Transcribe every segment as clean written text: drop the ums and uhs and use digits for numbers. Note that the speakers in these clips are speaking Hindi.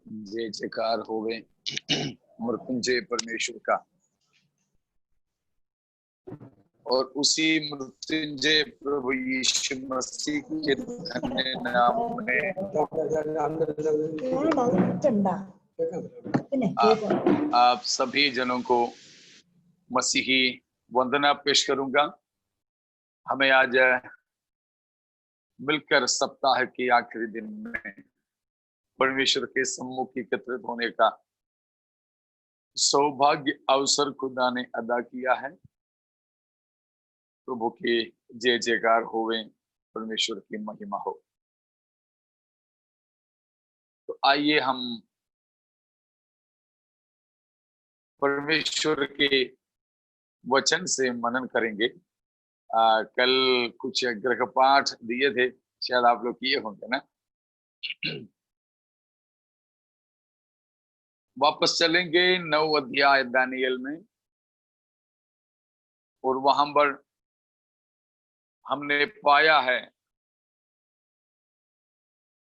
जय जयकार होवे मृत्युंजय परमेश्वर का। और उसी मृत्युंजय प्रभु यीशु मसीह के धन्य नाम में आप सभी जनों को मसीही वंदना पेश करूंगा। हमें आज मिलकर सप्ताह के आखिरी दिन में परमेश्वर के सम्मुख एकत्रित होने का सौभाग्य अवसर खुदा ने अदा किया है। प्रभु के जय जयकार होवे, परमेश्वर की महिमा हो। तो आइए हम परमेश्वर के वचन से मनन करेंगे। कल कुछ ग्रह पाठ दिए थे, शायद आप लोग किए होंगे ना। वापस चलेंगे 9 अध्याय दानियल में, और वहां पर हमने पाया है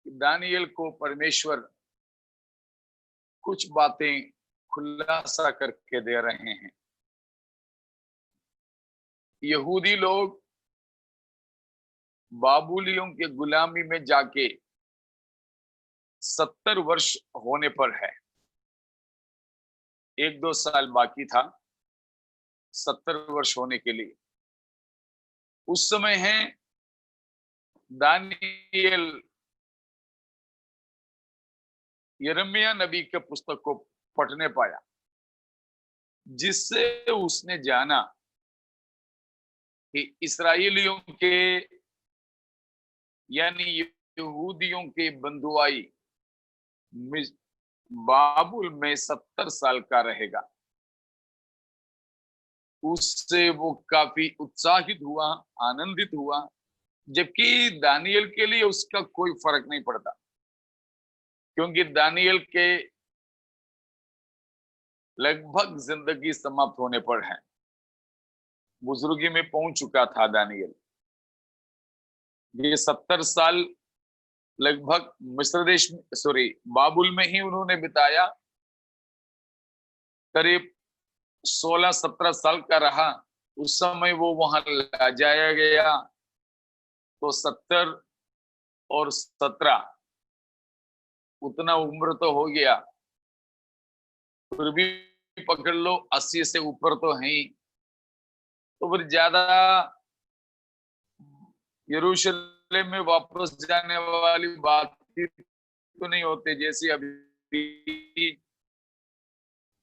कि दानियल को परमेश्वर कुछ बातें खुलासा करके दे रहे हैं। यहूदी लोग बाबुलियों के गुलामी में जाके 70 वर्ष होने पर है, 1-2 साल बाकी था 70 वर्ष होने के लिए। उस समय है दानियल यिर्मयाह नबी के पुस्तक को पढ़ने पाया, जिससे उसने जाना कि इस्राएलियों के यानी यहूदियों के बंधुआई बाबुल में 70 साल का रहेगा। उससे वो काफी उत्साहित हुआ, आनंदित हुआ, जबकि दानियल के लिए उसका कोई फर्क नहीं पड़ता, क्योंकि दानियल के लगभग जिंदगी समाप्त होने पर है। बुजुर्गी में पहुंच चुका था दानियल। ये 70 साल लगभग मिस्र देश में बाबुल में ही उन्होंने बिताया। करीब 16-17 साल का रहा। उस समय वो वहां ला जाया गया तो 70 और 17 उतना उम्र तो हो गया, फिर भी पकड़ लो 80 से ऊपर तो है ही। तो फिर ज्यादा यरूशलेम में वापस जाने वाली बात तो नहीं होती। जैसे अभी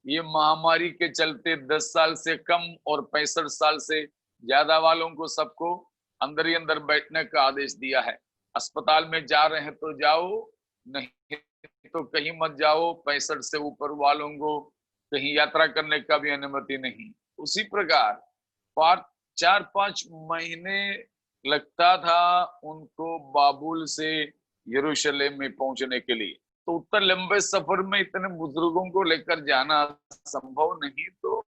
ये महामारी के चलते 10 साल से कम और 65 साल से ज्यादा वालों को सबको अंदर ही अंदर बैठने का आदेश दिया है। अस्पताल में जा रहे हैं तो जाओ, नहीं तो कहीं मत जाओ। 65 से ऊपर वालों को कहीं यात्रा करने का भी अनुमति नहीं। उसी प्रकार 4-5 महीने लगता था उनको बाबुल से यरूशलेम में पहुंचने के लिए। तो उतना लंबे सफर में इतने बुजुर्गों को लेकर जाना संभव नहीं, तो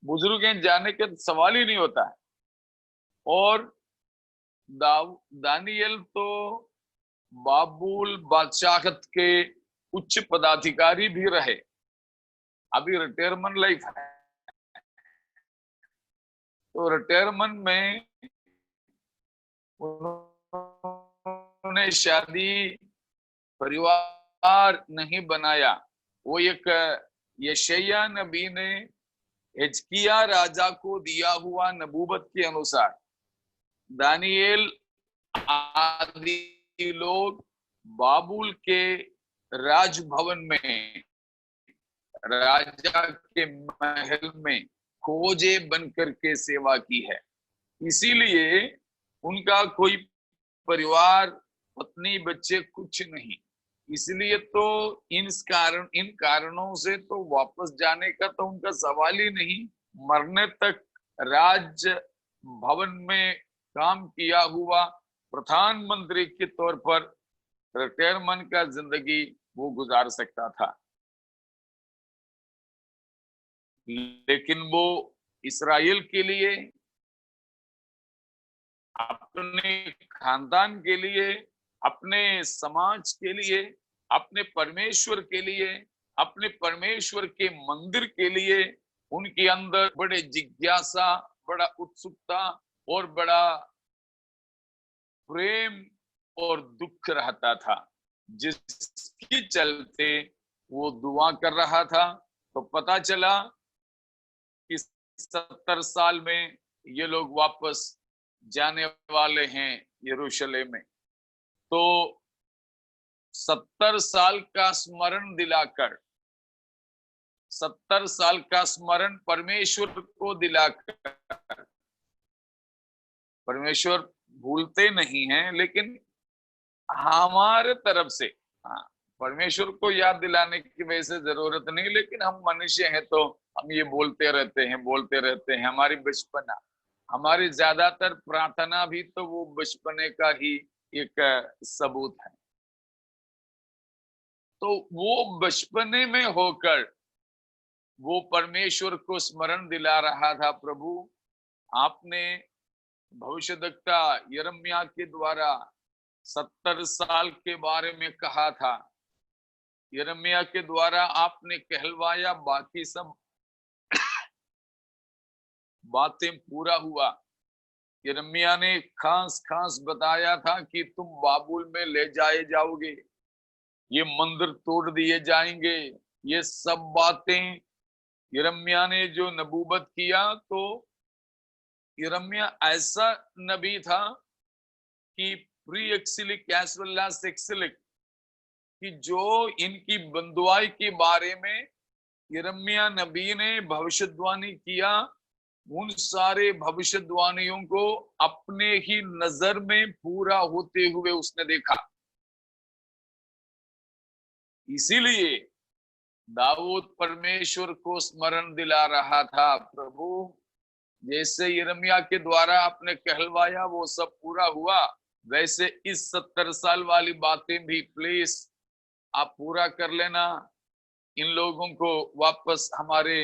बुजुर्ग जाने के सवाल ही नहीं होता है। और दानियल तो बाबुल बादशाहत के उच्च पदाधिकारी भी रहे। अभी रिटायरमेंट लाइफ है, तो रिटायरमेंट में उन्होंने शादी परिवार नहीं बनाया। वो एक यशायाह नबी ने हिजकिय्याह राजा को दिया हुआ नबूवत के अनुसार दानियल आदि लोग बाबुल के राजभवन में, राजा के महल में खोजे बनकर के सेवा की है। इसीलिए उनका कोई परिवार, पत्नी, बच्चे कुछ नहीं। इसलिए तो इन कारणों से तो वापस जाने का तो उनका सवाल ही नहीं। मरने तक राज भवन में काम किया हुआ प्रधानमंत्री के तौर पर रिटायरमेंट का जिंदगी वो गुजार सकता था। लेकिन वो इस्राएल के लिए, अपने खानदान के लिए, अपने समाज के लिए अपने परमेश्वर के लिए, अपने परमेश्वर के मंदिर के लिए उनके अंदर बड़े जिज्ञासा, बड़ा उत्सुकता और बड़ा प्रेम और दुख रहता था, जिसके चलते वो दुआ कर रहा था। तो पता चला कि 70 साल में ये लोग वापस जाने वाले हैं यरूशलेम में। तो 70 साल का स्मरण दिलाकर, 70 साल का स्मरण परमेश्वर को दिलाकर, परमेश्वर भूलते नहीं हैं, लेकिन हमारे तरफ से, हाँ, परमेश्वर को याद दिलाने की वैसे जरूरत नहीं, लेकिन हम मनुष्य हैं तो हम ये बोलते रहते हैं। हमारी बचपना, हमारी ज्यादातर प्रार्थना भी तो वो बचपने का ही एक सबूत है। तो वो बचपने में होकर वो परमेश्वर को स्मरण दिला रहा था, प्रभु आपने भविष्यद्वक्ता यिर्मयाह के द्वारा 70 साल के बारे में कहा था। यिर्मयाह के द्वारा आपने कहलवाया, बाकी सब बातें पूरा हुआ। यिर्मयाह ने खास खास बताया था कि तुम बाबुल में ले जाए जाओगे, ये मंदिर तोड़ दिए जाएंगे। ये सब बातें यिर्मयाह ने जो नबूवत किया, तो यिर्मयाह ऐसा नबी था कि प्री एक्सिलिक एज वेल एज एक्सिलिक, कि जो इनकी बंदुआई के बारे में यिर्मयाह नबी ने भविष्यवाणी किया, उन सारे भविष्यवाणियों को अपने ही नजर में पूरा होते हुए उसने देखा। इसीलिए दाऊद परमेश्वर को स्मरण दिला रहा था, प्रभु जैसे यिर्मयाह के द्वारा आपने कहलवाया वो सब पूरा हुआ, वैसे इस 70 साल वाली बातें भी प्लीज आप पूरा कर लेना। इन लोगों को वापस हमारे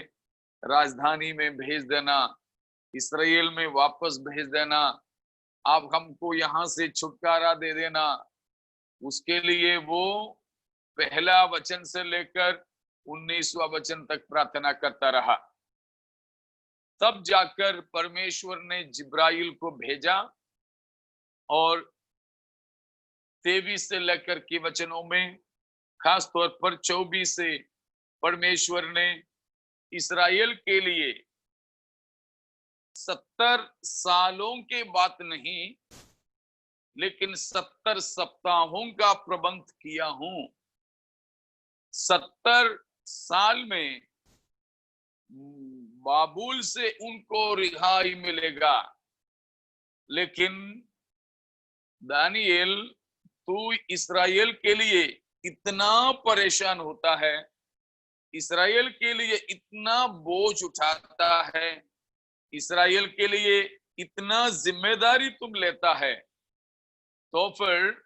राजधानी में भेज देना, इस्राएल में वापस भेज देना, आप हमको यहाँ से छुटकारा दे देना। उसके लिए वो पहला वचन से लेकर 19वां वचन तक प्रार्थना करता रहा। तब जाकर परमेश्वर ने जिब्राइल को भेजा और 23 से लेकर के वचनों में, खास तौर पर 24 से, परमेश्वर ने इस्राएल के लिए 70 सालों के बात नहीं, लेकिन 70 सप्ताहों का प्रबंध किया हूं। 70 साल में बाबुल से उनको रिहाई मिलेगा। लेकिन दानिएल, तू इस्राएल के लिए इतना परेशान होता है, इस्राएल के लिए इतना बोझ उठाता है, इस्राएल के लिए इतना जिम्मेदारी तुम लेता है, तो फिर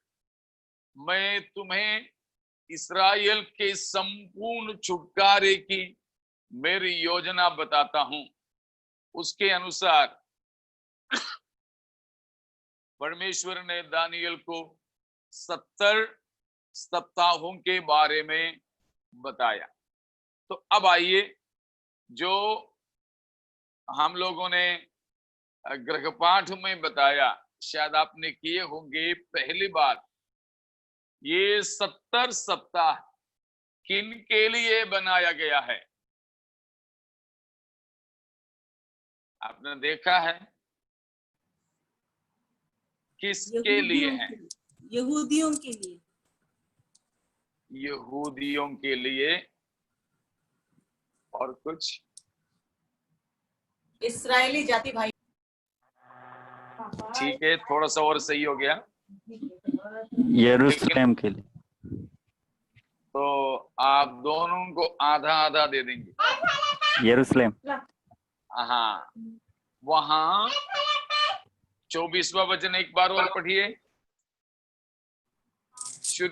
मैं तुम्हें इस्राएल के संपूर्ण छुटकारे की मेरी योजना बताता हूं। उसके अनुसार परमेश्वर ने दानिएल को 70 सप्ताहों के बारे में बताया। तो अब आइए, जो हम लोगों ने गृहपाठ में बताया, शायद आपने किए होंगे। पहली बात, ये 70 सप्ताह किन के लिए बनाया गया है? आपने देखा है किसके लिए है? यहूदियों के लिए। यहूदियों के लिए। और कुछ? इस्राएली जाति भाई। ठीक है, थोड़ा सा और सही हो गया। यरूशलेम के लिए। तो आप दोनों को आधा आधा दे देंगे। यरूशलेम। हाँ, वहां 24वां वचन एक बार और पढ़िए।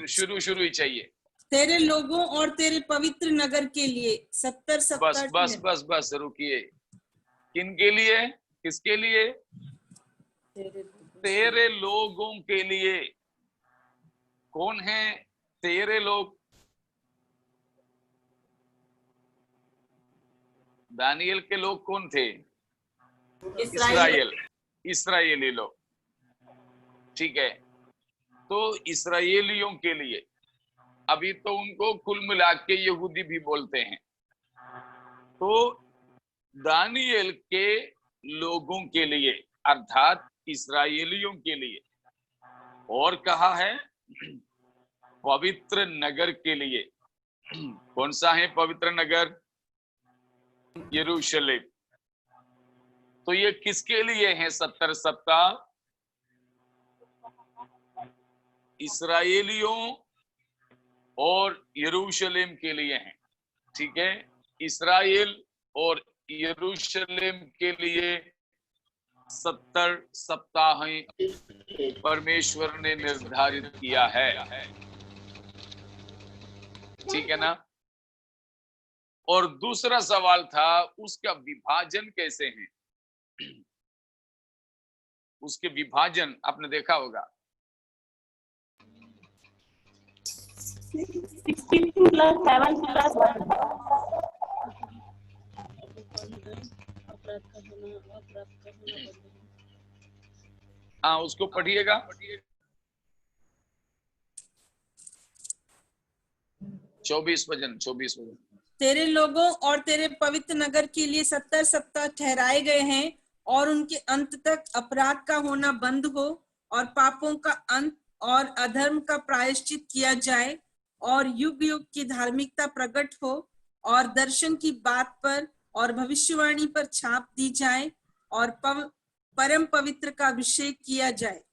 शुरू ही चाहिए। तेरे लोगों और तेरे पवित्र नगर के लिए 70 सप्ताह। बस रुकिए। किन के लिए? किसके लिए? तेरे लोगों के लिए। कौन है 13 लोग दानियल के लोग कौन थे? इस्राएली लोग। ठीक है, तो इस्राएलियों के लिए, अभी तो उनको कुल मिला के यहूदी भी बोलते हैं, तो दानियल के लोगों के लिए अर्थात इस्राएलियों के लिए, और कहा है पवित्र नगर के लिए। कौन सा है पवित्र नगर? यरूशलेम। तो ये किसके लिए है 70 सप्ताह? इस्राएलियों और यरूशलेम के लिए हैं। ठीक है, इस्राएल और यरूशलेम के लिए 70 सप्ताह परमेश्वर ने निर्धारित किया है। ठीक है ना? और दूसरा सवाल था उसका विभाजन कैसे है? उसके विभाजन आपने देखा होगा। 62 plus 7 plus 1. हाँ, उसको पढ़िएगा। 24 वचन। तेरे लोगों और तेरे पवित्र नगर के लिए 70 सप्ताह ठहराए गए हैं, और उनके अंत तक अपराध का होना बंद हो, और पापों का अंत और अधर्म का प्रायश्चित किया जाए, और युग युग की धार्मिकता प्रकट हो, और दर्शन की बात पर और भविष्यवाणी पर छाप दी जाए, और परम पवित्र का अभिषेक किया जाए।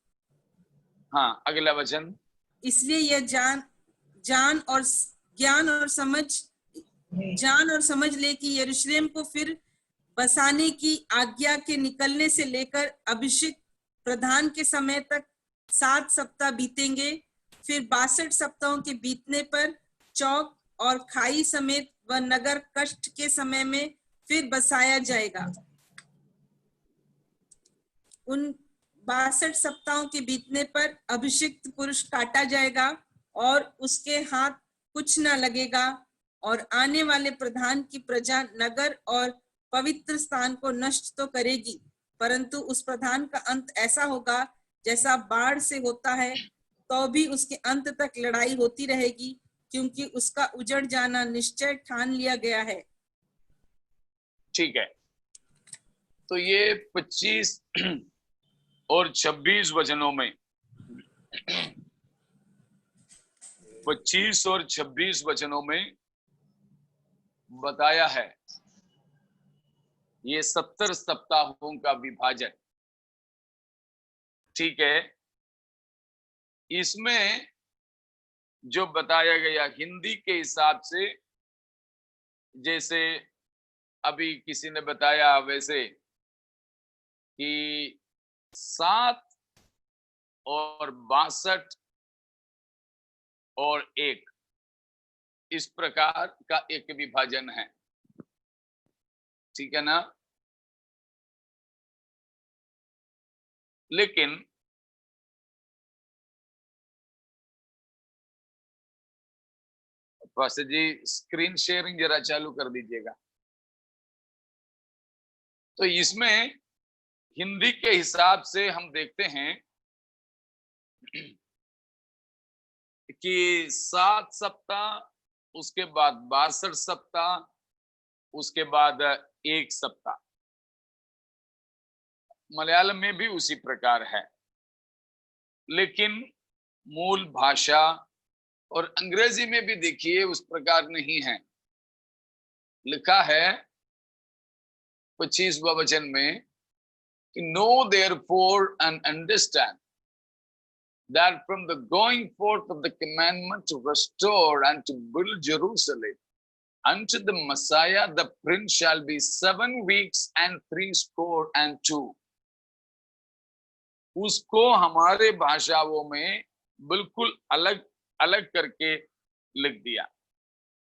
हाँ, अगला वचन। इसलिए यह जान और समझ ले कि यरूशलेम को फिर बसाने की आज्ञा के निकलने से लेकर अभिषेक प्रधान के समय तक 7 सप्ताह बीतेंगे। फिर 62 सप्ताहों के बीतने पर चौक और खाई समेत वह नगर कष्ट के समय में फिर बसाया जाएगा। उन 62 सप्ताहों के बीतने पर अभिषिक्त पुरुष काटा जाएगा और उसके हाथ कुछ न लगेगा, और आने वाले प्रधान की प्रजा नगर और पवित्र स्थान को नष्ट तो करेगी, परंतु उस प्रधान का अंत ऐसा होगा जैसा बाढ़ से होता है, तो भी उसके अंत तक लड़ाई होती रहेगी, क्योंकि उसका उजड़ जाना निश्चय ठान लिया गया है। ठीक है, तो ये 25 और 26 वचनों में 25 और 26 वचनों में बताया है ये 70 सप्ताहों का विभाजन। ठीक है, इसमें जो बताया गया हिंदी के हिसाब से, जैसे अभी किसी ने बताया वैसे कि 7 और 62 और 1 इस प्रकार का एक विभाजन है। ठीक है ना? लेकिन पास्टर जी स्क्रीन शेयरिंग जरा चालू कर दीजिएगा। तो इसमें हिंदी के हिसाब से हम देखते हैं कि 7 सप्ताह, उसके बाद 62 सप्ताह, उसके बाद 1 सप्ताह। मलयालम में भी उसी प्रकार है, लेकिन मूल भाषा और अंग्रेजी में भी देखिए उस प्रकार नहीं है। लिखा है 25वां वचन में कि know therefore and understand that from the going forth of the commandment to restore and to build Jerusalem unto the Messiah the Prince shall be 7 weeks and 62। उसको हमारे भाषाओं में बिल्कुल अलग अलग करके लिख दिया।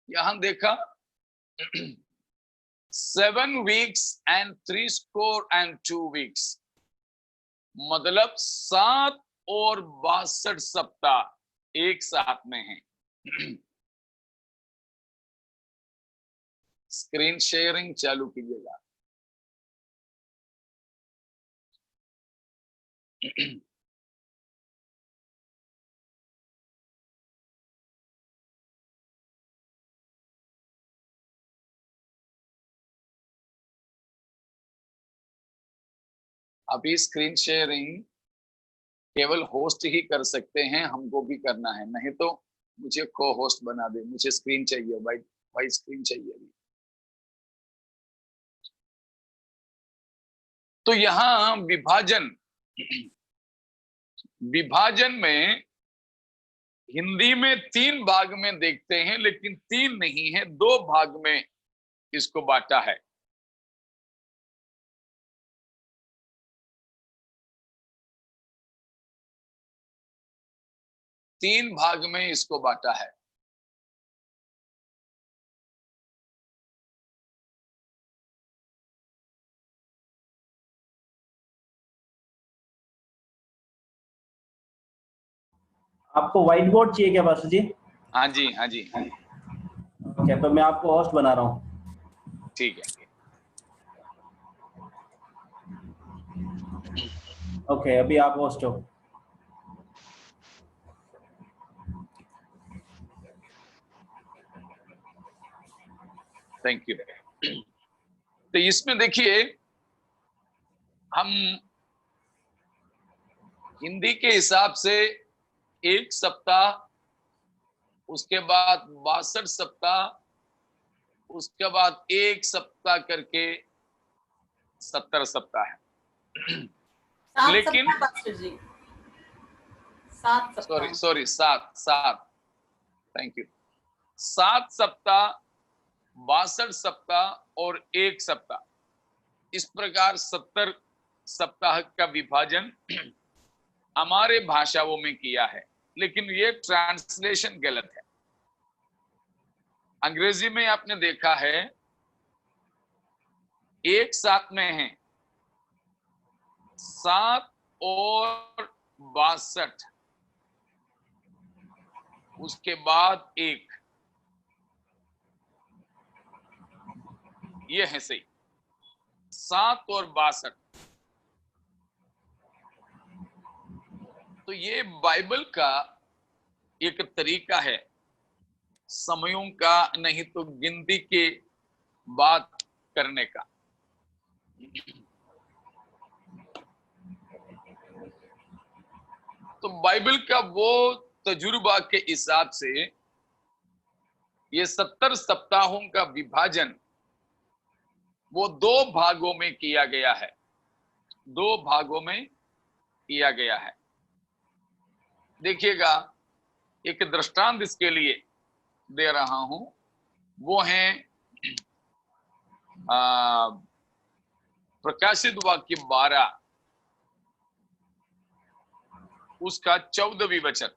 यहां देखा 7 weeks and 62 weeks, मतलब 7 और 62 सप्ताह एक साथ में हैं। स्क्रीन शेयरिंग चालू कीजिएगा। अभी स्क्रीन शेयरिंग केवल होस्ट ही कर सकते हैं, हमको भी करना है, नहीं तो मुझे को होस्ट बना दे। मुझे स्क्रीन चाहिए भाई, भाई स्क्रीन चाहिए अभी। तो यहां विभाजन में हिंदी में 3 भाग में देखते हैं, लेकिन 3 नहीं है, 2 भाग में इसको बांटा है। तीन भाग में इसको बांटा है। आपको व्हाइट बोर्ड चाहिए क्या बासु जी? हाँ जी, हाँ जी, ओके, तो मैं आपको होस्ट बना रहा हूँ। ठीक है। ओके, अभी आप होस्ट हो। Thank you. तो इसमें देखिए, हम हिंदी के हिसाब से 1 सप्ताह, उसके बाद 62 सप्ताह, उसके बाद 1 सप्ताह करके 70 सप्ताह है। लेकिन सॉरी 7 थैंक यू, 7 सप्ताह, 62 सप्ताह और 1 सप्ताह, इस प्रकार 70 सप्ताह का विभाजन हमारे भाषाओं में किया है। लेकिन ये ट्रांसलेशन गलत है। अंग्रेजी में आपने देखा है एक साथ में है 7 और 62, उसके बाद 1, ये है सही, 7 और 62। तो ये बाइबल का एक तरीका है समयों का, नहीं तो गिनती के बात करने का। तो बाइबल का वो तजुर्बा के हिसाब से ये 70 सप्ताहों का विभाजन वो 2 भागों में किया गया है, 2 भागों में किया गया है। देखिएगा, एक दृष्टांत इसके लिए दे रहा हूं, वो है प्रकाशित वाक्य 12 उसका 14वीं वचन,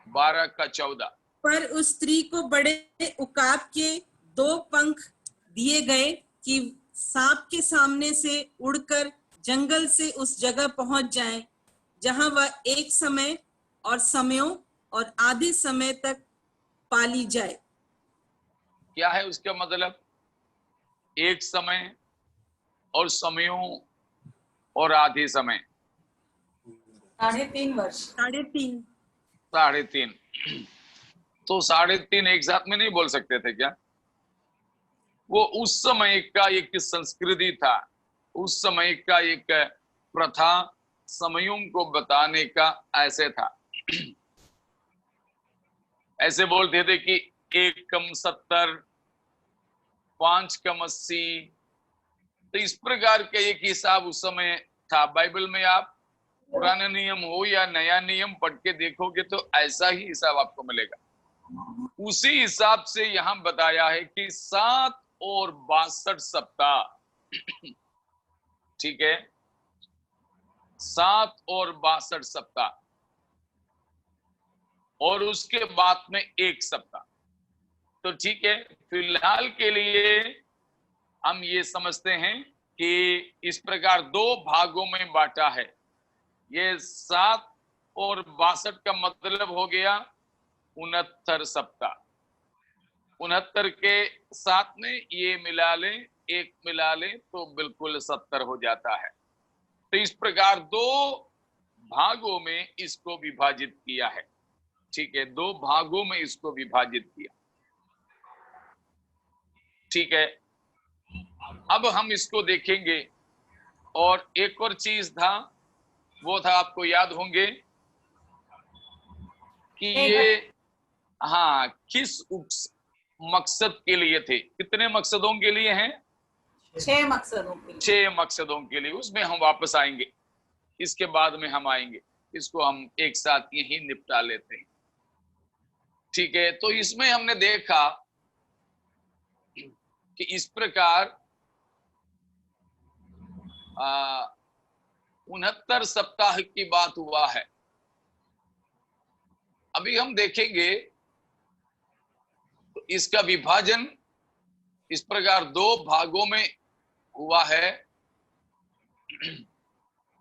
12 का 14। पर उस स्त्री को बड़े उकाब के 2 पंख दिए गए कि सांप के सामने से उड़कर जंगल से उस जगह पहुंच जाए जहां वह एक समय और समयों और आधे समय तक पाली जाए। क्या है उसका मतलब? एक समय और समयों और आधे समय, 3.5 वर्ष, 3.5 3.5। तो 3.5 एक साथ में नहीं बोल सकते थे क्या? वो उस समय का एक संस्कृति था, उस समय का एक प्रथा, समयों को बताने का ऐसे था। ऐसे बोलते थे कि 1 कम 70, 5 कम 80। तो इस प्रकार का एक हिसाब उस समय था। बाइबल में आप पुराना नियम हो या नया नियम पढ़ के देखोगे तो ऐसा ही हिसाब आपको मिलेगा। उसी हिसाब से यहां बताया है कि 7 और 62 सप्ताह, ठीक है, 7 और 62 सप्ताह, और उसके बाद में 1 सप्ताह। तो ठीक है, फिलहाल के लिए हम ये समझते हैं कि इस प्रकार 2 भागों में बांटा है। ये 7 और 62 का मतलब हो गया 69 सप्ताह। 69 के साथ में ये मिला लें, एक मिला लें तो बिल्कुल 70 हो जाता है। तो इस प्रकार 2 भागों में इसको विभाजित किया है। ठीक है, 2 भागों में इसको विभाजित किया। ठीक है, अब हम इसको देखेंगे। और एक और चीज था, वो था, आपको याद होंगे कि ये हाँ किस मकसद के लिए थे। कितने मकसदों के लिए हैं? 6 मकसदों के लिए। 6 मकसदों के लिए। उसमें हम वापस आएंगे, इसके बाद में हम आएंगे। इसको हम एक साथ यही निपटा लेते हैं। ठीक है, तो इसमें हमने देखा कि इस प्रकार 69 सप्ताह की बात हुआ है। अभी हम देखेंगे तो इसका विभाजन इस प्रकार 2 भागों में हुआ है।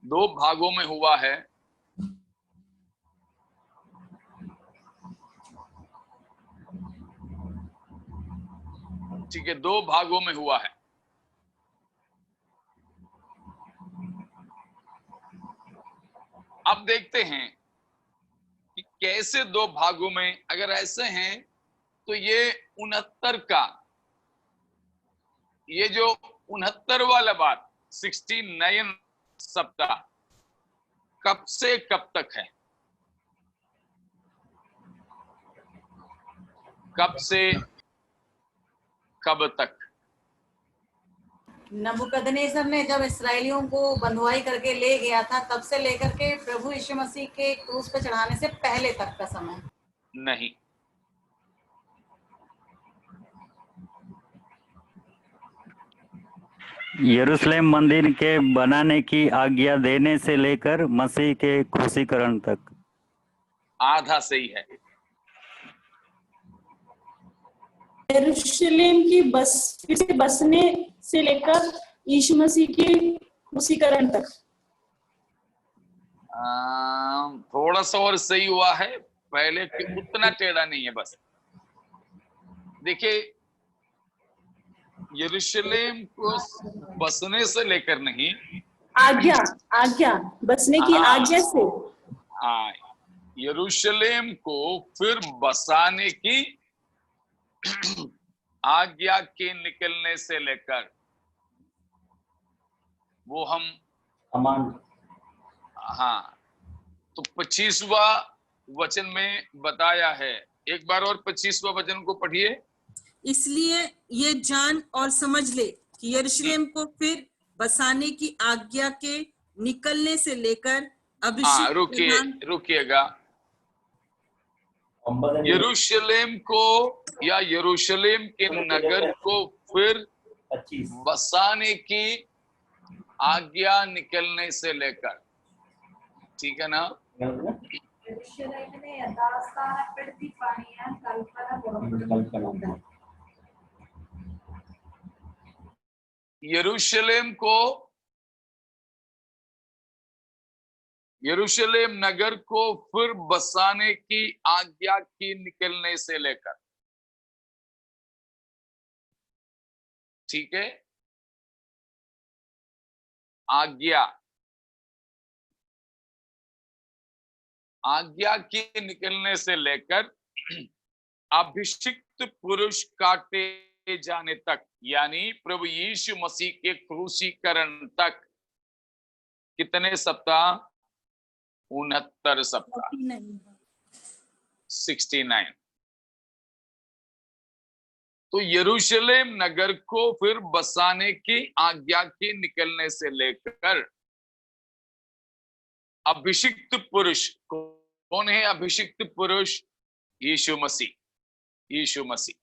2 भागों में हुआ है। ठीक है, 2 भागों में हुआ है। अब देखते हैं कि कैसे 2 भागों में। अगर ऐसे हैं तो ये 69 का, ये जो 69 वाला बात 69 सप्ताह कब से कब तक है? कब से कब तक? नबूकदनेस्सर ने जब इस्राएलियों को बंधुआई करके ले गया था, तब से लेकर के प्रभु यीशु मसीह के क्रूस पे चढ़ाने से पहले तक का समय? नहीं, यरूशलेम मंदिर के बनाने की आज्ञा देने से लेकर मसीह के क्रूसीकरण तक। आधा सही है। यरूशलेम की फिर से बसने से लेकर यीशु मसीह के क्रूसीकरण तक। थोड़ा सा और सही हुआ है, पहले के उतना टेढ़ा नहीं है। बस देखिए, यरूशलेम को बसने से लेकर नहीं, आज्ञा बसने की आज्ञा से। हाँ, यरूशलेम को फिर बसाने की आज्ञा के निकलने से लेकर, वो हम हाँ, तो 25वां वचन में बताया है। एक बार और 25वां वचन को पढ़िए। इसलिए ये जान और समझ ले कि यरूशलेम को फिर बसाने की आज्ञा के निकलने से लेकर अभिषेक रुकिएगा। यरूशलेम को या यरूशलेम के नगर को फिर बसाने की आज्ञा निकलने से लेकर, ठीक है ना? यरूशलेम को, यरूशलेम नगर को फिर बसाने की आज्ञा की निकलने से लेकर, ठीक है? आज्ञा के निकलने से लेकर अभिषिक्त पुरुष काटे जाने तक, यानी प्रभु यीशु मसीह के क्रूसीकरण तक कितने सप्ताह? 69 सप्ताह, 69। तो यरूशलेम नगर को फिर बसाने की आज्ञा के निकलने से लेकर अभिषिक्त पुरुष, कौन है अभिषिक्त पुरुष? यीशु मसीह। यीशु मसीह।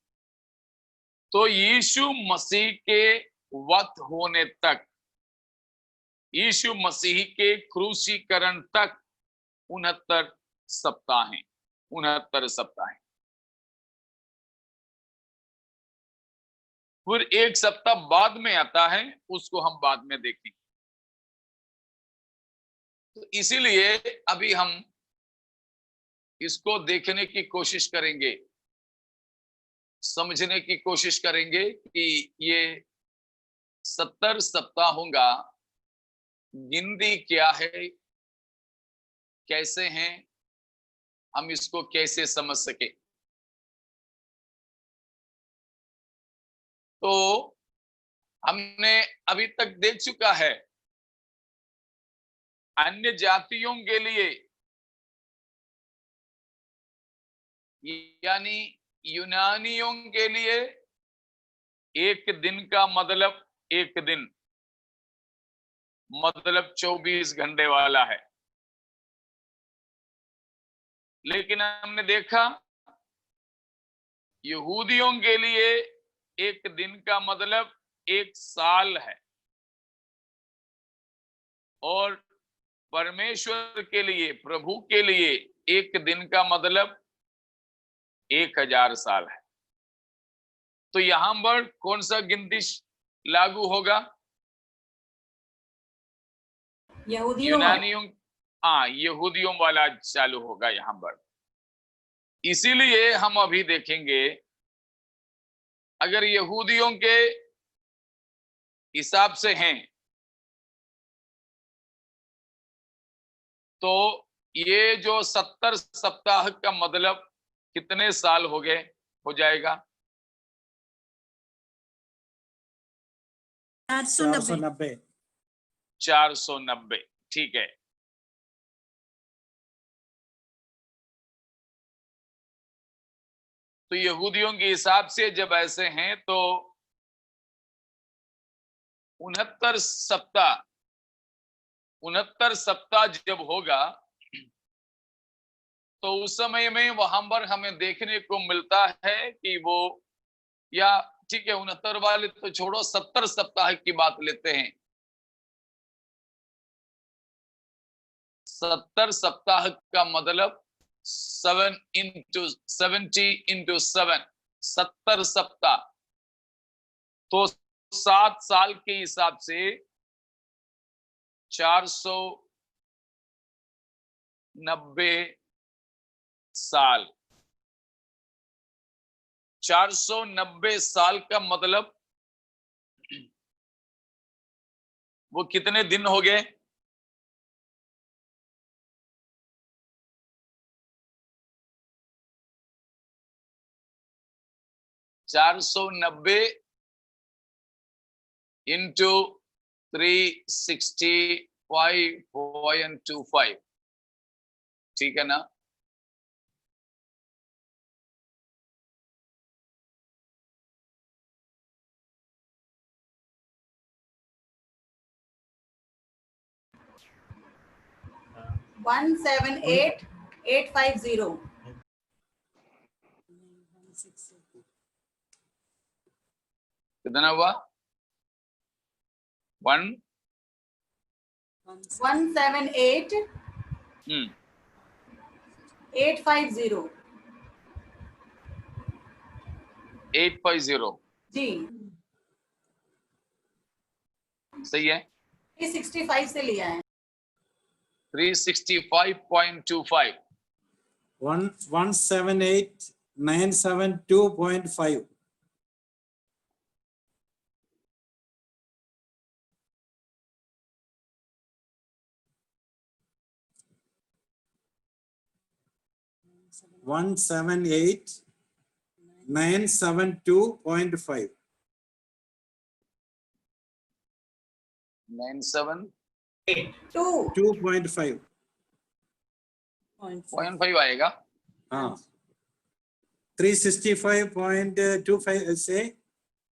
तो यीशु मसीह के वध होने तक, यीशु मसीह के क्रूसीकरण तक 69 सप्ताह हैं। 69 सप्ताह हैं। फिर एक सप्ताह बाद में आता है, उसको हम बाद में देखेंगे। तो इसीलिए अभी हम इसको देखने की कोशिश करेंगे, समझने की कोशिश करेंगे कि ये 70 सप्ताहों का गिनती क्या है, कैसे हैं, हम इसको कैसे समझ सके। तो हमने अभी तक देख चुका है अन्य जातियों के लिए, यानी यूनानियों के लिए एक दिन का मतलब एक दिन मतलब 24 घंटे वाला है। लेकिन हमने देखा यहूदियों के लिए एक दिन का मतलब एक साल है, और परमेश्वर के लिए, प्रभु के लिए एक दिन का मतलब 1000 साल है। तो यहां पर कौन सा गिनती लागू होगा? यहूदियों वाला। यूनानियों, हाँ, यहूदियों वाला चालू होगा यहां पर। इसीलिए हम अभी देखेंगे, अगर यहूदियों के हिसाब से हैं तो ये जो 70 सप्ताह का मतलब कितने साल हो गए, हो जाएगा? 490। 490, ठीक है। तो यहूदियों के हिसाब से जब ऐसे हैं तो 69 सप्ताह जब होगा तो उस समय में वहां पर हमें देखने को मिलता है कि वो, या ठीक है 69 वाले तो छोड़ो, 70 सप्ताह की बात लेते हैं। 70 सप्ताह का मतलब 7 into 70 into 7, 70 सप्ताह। तो 7 साल के हिसाब से 490 साल। 490 साल का मतलब वो कितने दिन हो गए? चार सौ 90 इंटू 365.25, ठीक है ना? वन 78850। कितना हुआ? 178 850। 850, जी, सही है। 365 से लिया है। 365.25, 178,972.5. One 178,972.5. 97.5 2 आएगा। हाँ 365.25 से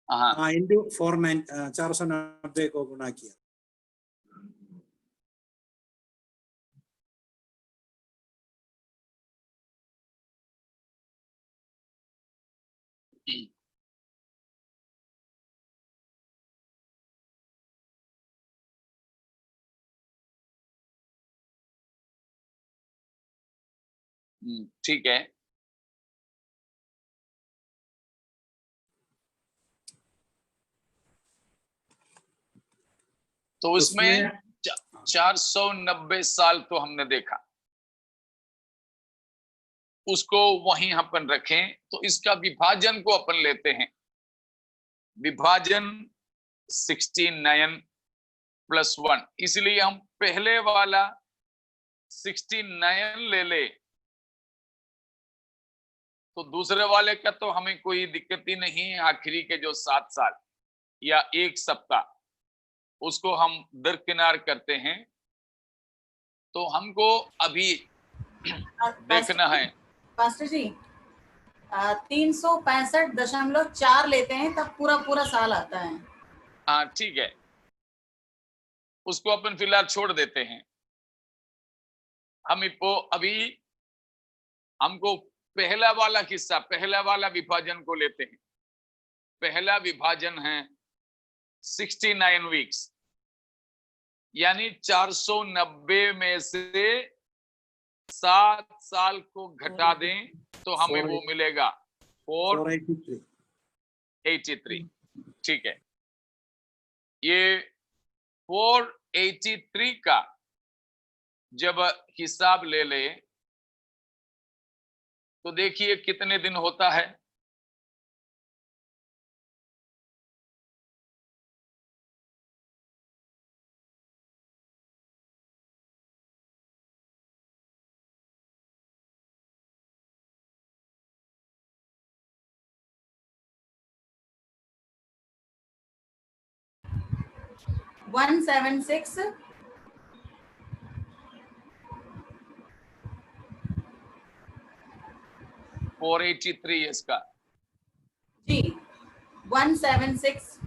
हाँ, इंटू 490 को गुना किया। ठीक है। तो उसमें 490 साल तो हमने देखा। उसको वहीं अपन रखें, तो इसका विभाजन को अपन लेते हैं। विभाजन 69 + 1, इसलिए हम पहले वाला 69 ले ले तो दूसरे वाले का तो हमें कोई दिक्कत ही नहीं है। आखिरी के जो 7 साल या 1 सप्ताह उसको हम दरकिनार करते हैं। तो हमको अभी देखना है। पास्टर जी 365.4 लेते हैं तब पूरा पूरा साल आता है। हाँ ठीक है, उसको अपन फिलहाल छोड़ देते हैं। हम अभी हमको पहला वाला हिस्सा, पहला वाला विभाजन को लेते हैं। पहला विभाजन है 69 वीक्स, यानी 490 में से 7 साल को घटा दें तो हमें वो मिलेगा 483। ठीक है, ये 483 का जब हिसाब ले ले तो देखिए कितने दिन होता है। वन 176 483 इसका जी 176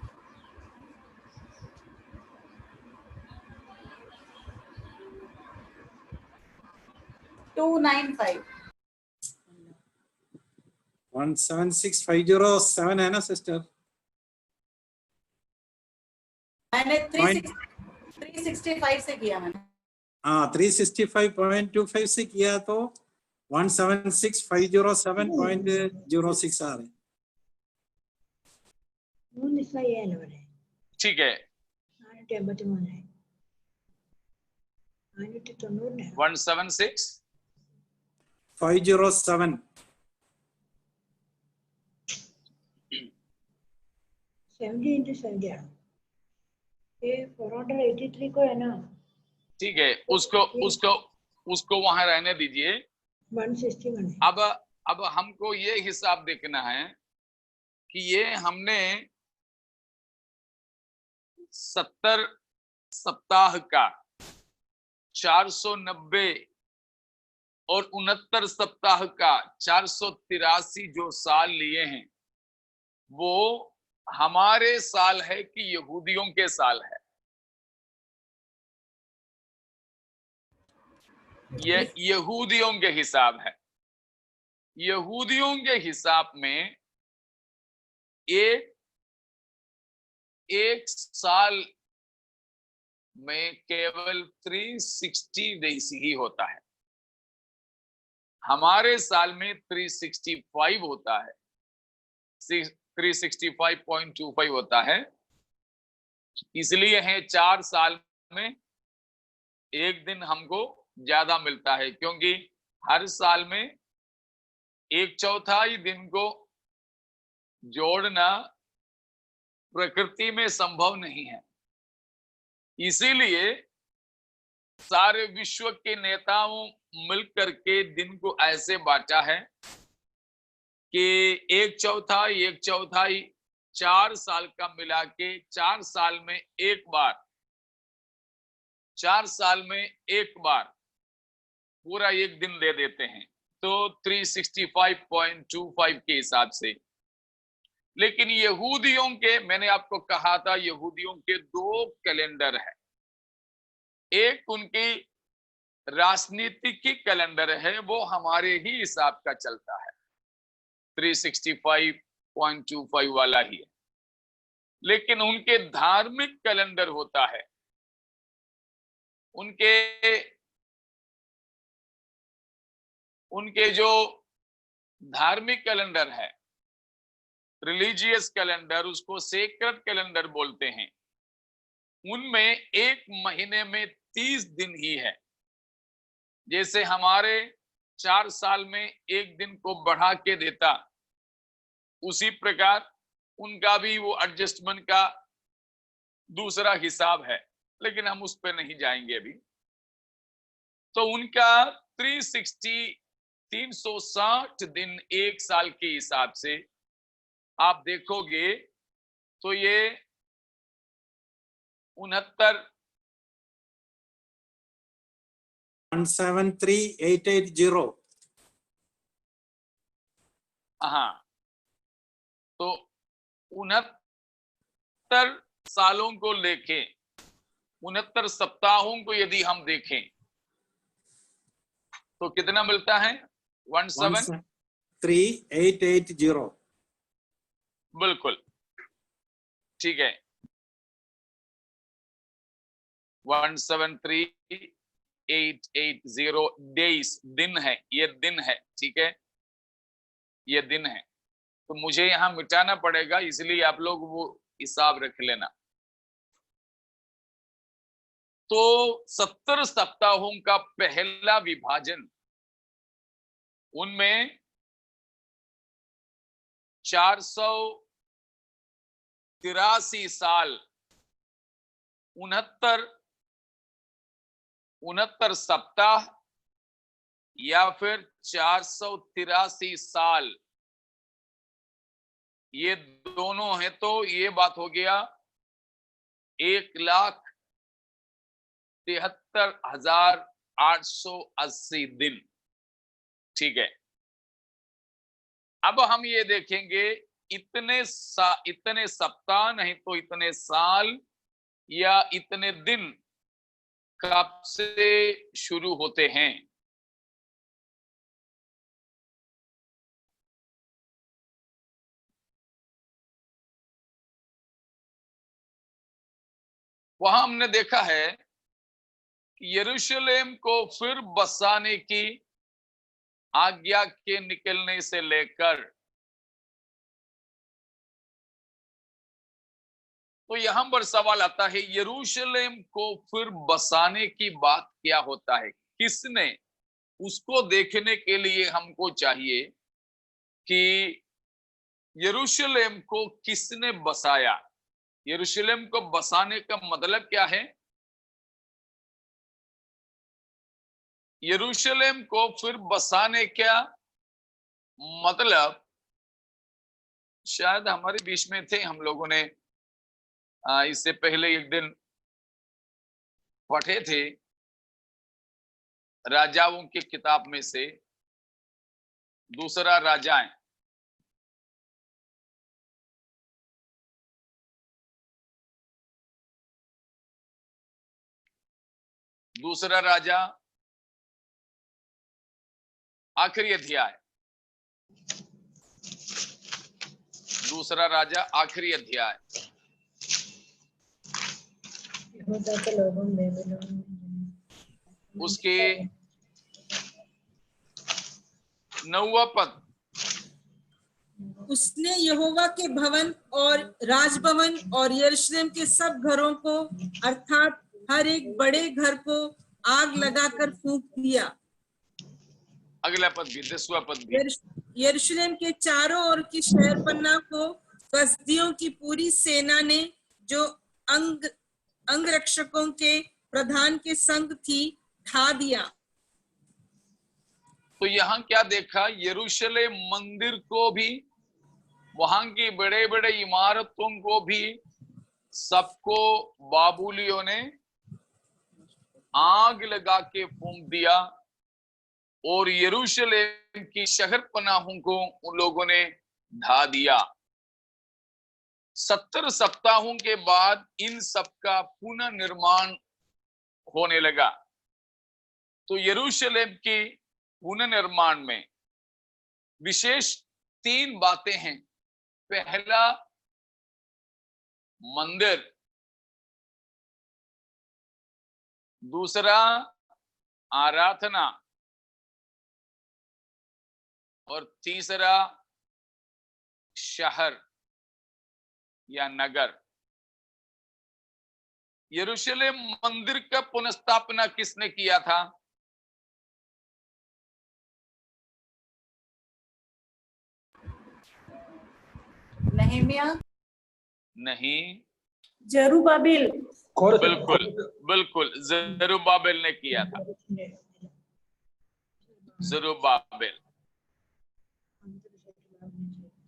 295 176,507 है ना सिस्टर? मैंने 365 से किया मैंने। हाँ 365.25 से किया तो 176,507.06 आ रहे। ठीक है, 176 507 483 को है ना। ठीक है, उसको वहां रहने दीजिए। 161 अब हमको ये हिसाब देखना है कि ये हमने 70 सप्ताह का 490 और 69 सप्ताह का 483 जो साल लिए हैं वो हमारे साल है कि यहूदियों के साल है? ये यहूदियों के हिसाब है। यहूदियों के हिसाब में एक साल में केवल 360 डेज ही होता है। हमारे साल में 365 होता है, 365.25 होता है। इसलिए है 4 साल में एक दिन हमको ज्यादा मिलता है, क्योंकि हर साल में 1/4 दिन को जोड़ना प्रकृति में संभव नहीं है। इसीलिए सारे विश्व के नेताओं मिलकर के दिन को ऐसे बांटा है कि 1/4 4 साल का मिला के 4 साल में एक बार, 4 साल में एक बार पूरा एक दिन दे देते हैं, तो 365.25 के हिसाब से। लेकिन यहूदियों के, मैंने आपको कहा था यहूदियों के 2 कैलेंडर है। एक उनकी राजनीतिक की कैलेंडर है, वो हमारे ही हिसाब का चलता है, 365.25 वाला ही है। लेकिन उनके धार्मिक कैलेंडर होता है, उनके जो धार्मिक कैलेंडर है, रिलीजियस कैलेंडर, उसको सेक्रेड कैलेंडर बोलते हैं। उनमें एक महीने में 30 दिन ही है। जैसे हमारे 4 साल में एक दिन को बढ़ा के देता, उसी प्रकार उनका भी वो एडजस्टमेंट का दूसरा हिसाब है, लेकिन हम उस पर नहीं जाएंगे अभी। तो उनका 360 दिन एक साल के हिसाब से आप देखोगे तो ये 69 173880. हाँ, तो 69 सालों को लेके 69 सप्ताहों को यदि हम देखें तो कितना मिलता है? 173880. बिल्कुल ठीक है, 173880 डेज, दिन है, ये दिन है, ठीक है, ये दिन है। तो मुझे यहां मिटाना पड़ेगा, इसलिए आप लोग वो हिसाब रख लेना। तो 70 सप्ताहों का पहला विभाजन, उनमें 483 साल, 69 सप्ताह या फिर 483 साल, ये दोनों है, तो ये बात हो गया 1,73,880 दिन, ठीक है। अब हम ये देखेंगे इतने सप्ताह नहीं तो इतने साल या इतने दिन कब से शुरू होते हैं। वहां हमने देखा है कि यरूशलेम को फिर बसाने की आज्ञा के निकलने से लेकर, तो यहां पर सवाल आता है यरूशलेम को फिर बसाने की बात क्या होता है, किसने? उसको देखने के लिए हमको चाहिए कि यरूशलेम को किसने बसाया। यरूशलेम को बसाने का मतलब क्या है? यरूशलेम को फिर बसाने क्या मतलब, शायद हमारे बीच में थे, हम लोगों ने इससे पहले एक दिन पढ़े थे राजाओं की किताब में से दूसरा राजाएं, दूसरा राजा आखिरी अध्याय, दूसरा राजा आखिरी अध्याय, उसके 9वां पद। उसने यहोवा के भवन और राजभवन और यरूशलेम के सब घरों को अर्थात हर एक बड़े घर को आग लगाकर फूंक दिया। अगला पद भी, 10वां पद भी। यरूशलेम के चारों ओर की शहरपन्ना को कसदियों की पूरी सेना ने, जो अंगरक्षकों के प्रधान के संग थी, ढा दिया। तो यहाँ क्या देखा? यरूशलेम मंदिर को भी, वहां की बड़े बड़े इमारतों को भी, सबको बाबुलियों ने आग लगा के फूंक दिया और यरूशलेम की शहर पनाहों को उन लोगों ने ढा दिया। 70 सप्ताहों के बाद इन सब का पुनः निर्माण होने लगा। तो यरूशलेम की पुनर्निर्माण में विशेष 3 बातें हैं। पहला, मंदिर, दूसरा आराधना, और तीसरा शहर या नगर। यरूशलेम मंदिर का पुनर्स्थापना किसने किया था? नेहेमिया, नहीं, जरूबाबिल, बिल्कुल बिल्कुल जरुब्बाबिल ने किया था। जरुब्बाबिल।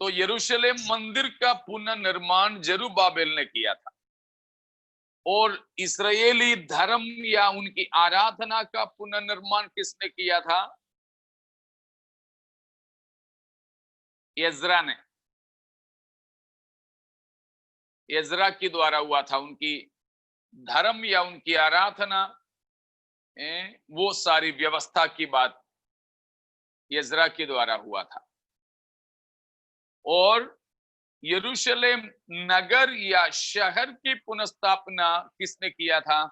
तो यरूशलेम मंदिर का पुनर्निर्माण जरुब्बाबिल ने किया था, और इस्राएली धर्म या उनकी आराधना का पुनर्निर्माण किसने किया था? यज्रा ने। यज्रा के द्वारा हुआ था। उनकी धर्म या उनकी आराधना, वो सारी व्यवस्था की बात यज्रा के द्वारा हुआ था। और यरूशलेम नगर या शहर की पुनर्स्थापना किसने किया था?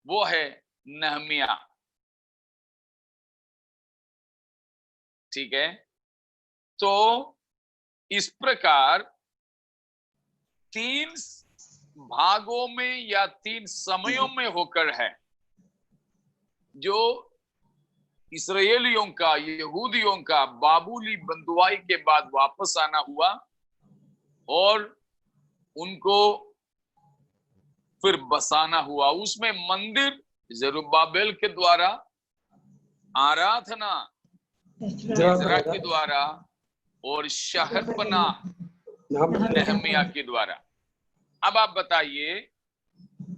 वो है नहमिया। ठीक है। तो इस प्रकार 3 भागों में या 3 समयों में होकर है जो इस्राएलियों का, यहूदियों का बाबुली बंधुआई के बाद वापस आना हुआ, और उनको फिर बसाना हुआ। उसमें मंदिर जरुब्बाबिल के द्वारा, आराधना यज्रा के द्वारा, और शहरपना नहमिया के द्वारा। अब आप बताइए,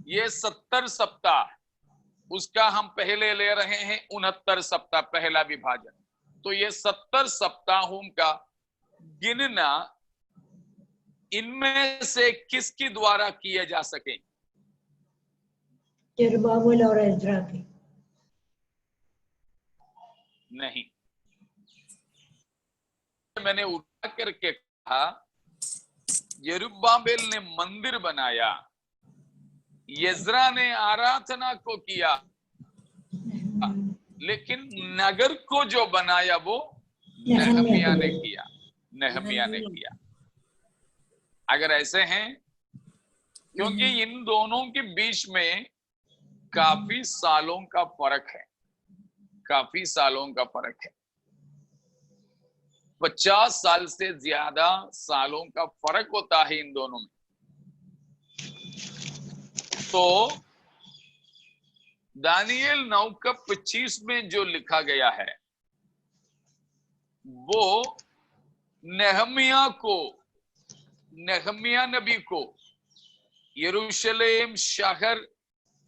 ये 70 सप्ताह, उसका हम पहले ले रहे हैं 69 सप्ताह, पहला विभाजन। तो ये 70 सप्ताहों का गिनना इनमें से किसके द्वारा किए जा सके? जरुब्बाबिल और एज्रा के। नहीं, मैंने उठा करके कहा यरुब्बाबिल ने मंदिर बनाया, यज्रा ने आराधना को किया, लेकिन नगर को जो बनाया वो नहमिया ने किया। नहमिया ने किया। अगर ऐसे हैं, क्योंकि इन दोनों के बीच में काफी सालों का फर्क है, काफी सालों का फर्क है। 50 साल से ज्यादा सालों का फर्क होता है इन दोनों में। तो दानियेल 9:25 में जो लिखा गया है वो नहमिया नबी को यरूशलेम शहर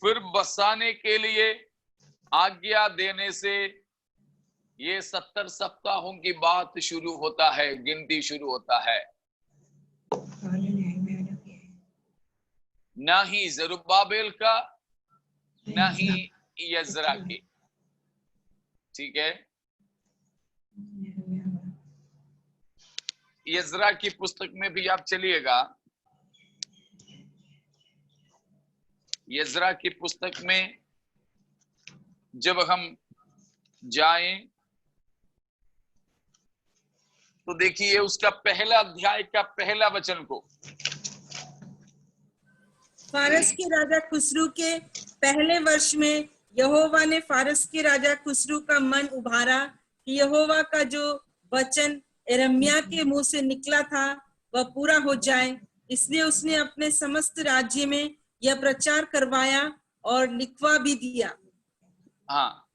फिर बसाने के लिए आज्ञा देने से ये 70 सप्ताहों की बात शुरू होता है, गिनती शुरू होता है। ना ही जरुब्बाबिल का, ना ही यज्रा की। ठीक है। यज्रा की पुस्तक में भी आप चलिएगा। यज्रा की पुस्तक में जब हम जाएं तो देखिए उसका पहला अध्याय का पहला वचन को। फारस के राजा खुसरू के पहले वर्ष में यहोवा ने फारस के राजा खुसरू का मन उभारा कि यहोवा का जो वचन यिर्मयाह के मुंह से निकला था वह पूरा हो जाए। इसलिए उसने अपने समस्त राज्य में यह प्रचार करवाया और लिखवा भी दिया। हाँ,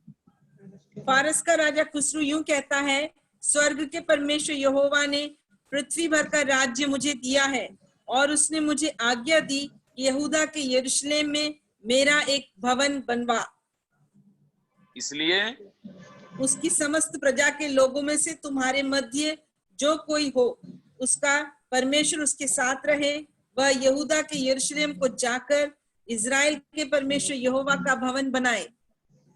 फारस का राजा खुसरू यूं कहता है, स्वर्ग के परमेश्वर यहोवा ने पृथ्वी भर का राज्य मुझे दिया है, और उसने मुझे आज्ञा दी कि यहूदा के यरूशलेम में मेरा एक भवन बनवा। इसलिए उसकी समस्त प्रजा के लोगों में से तुम्हारे मध्य जो कोई हो, उसका परमेश्वर उसके साथ रहे। वह यहूदा के यरूशलेम को जाकर इजराइल के परमेश्वर यहोवा का भवन बनाए।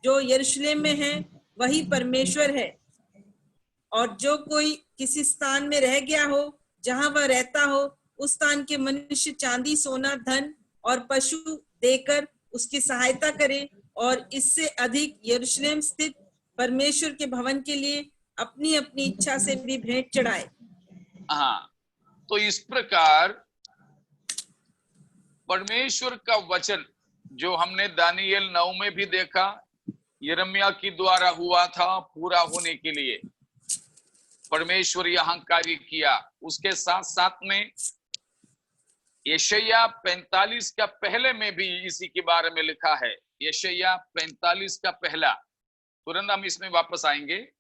जो यरूशलेम में है वही परमेश्वर है, और जो कोई किसी स्थान में रह गया हो जहां वह रहता हो, उस स्थान के मनुष्य चांदी, सोना, धन और पशु देकर उसकी सहायता करे, और इससे अधिक यरूशलेम स्थित परमेश्वर के भवन के लिए अपनी अपनी इच्छा से भी भेंट चढ़ाए। हाँ, तो इस प्रकार परमेश्वर का वचन जो हमने दानियेल 9 में भी देखा, यिर्मयाह के द्वारा हुआ था पूरा होने के लिए, परमेश्वर यहाँ कार्य किया। उसके साथ साथ में यशायाह 45 का पहले में भी इसी के बारे में लिखा है। यशायाह 45 का पहला, तुरंत हम इसमें वापस आएंगे।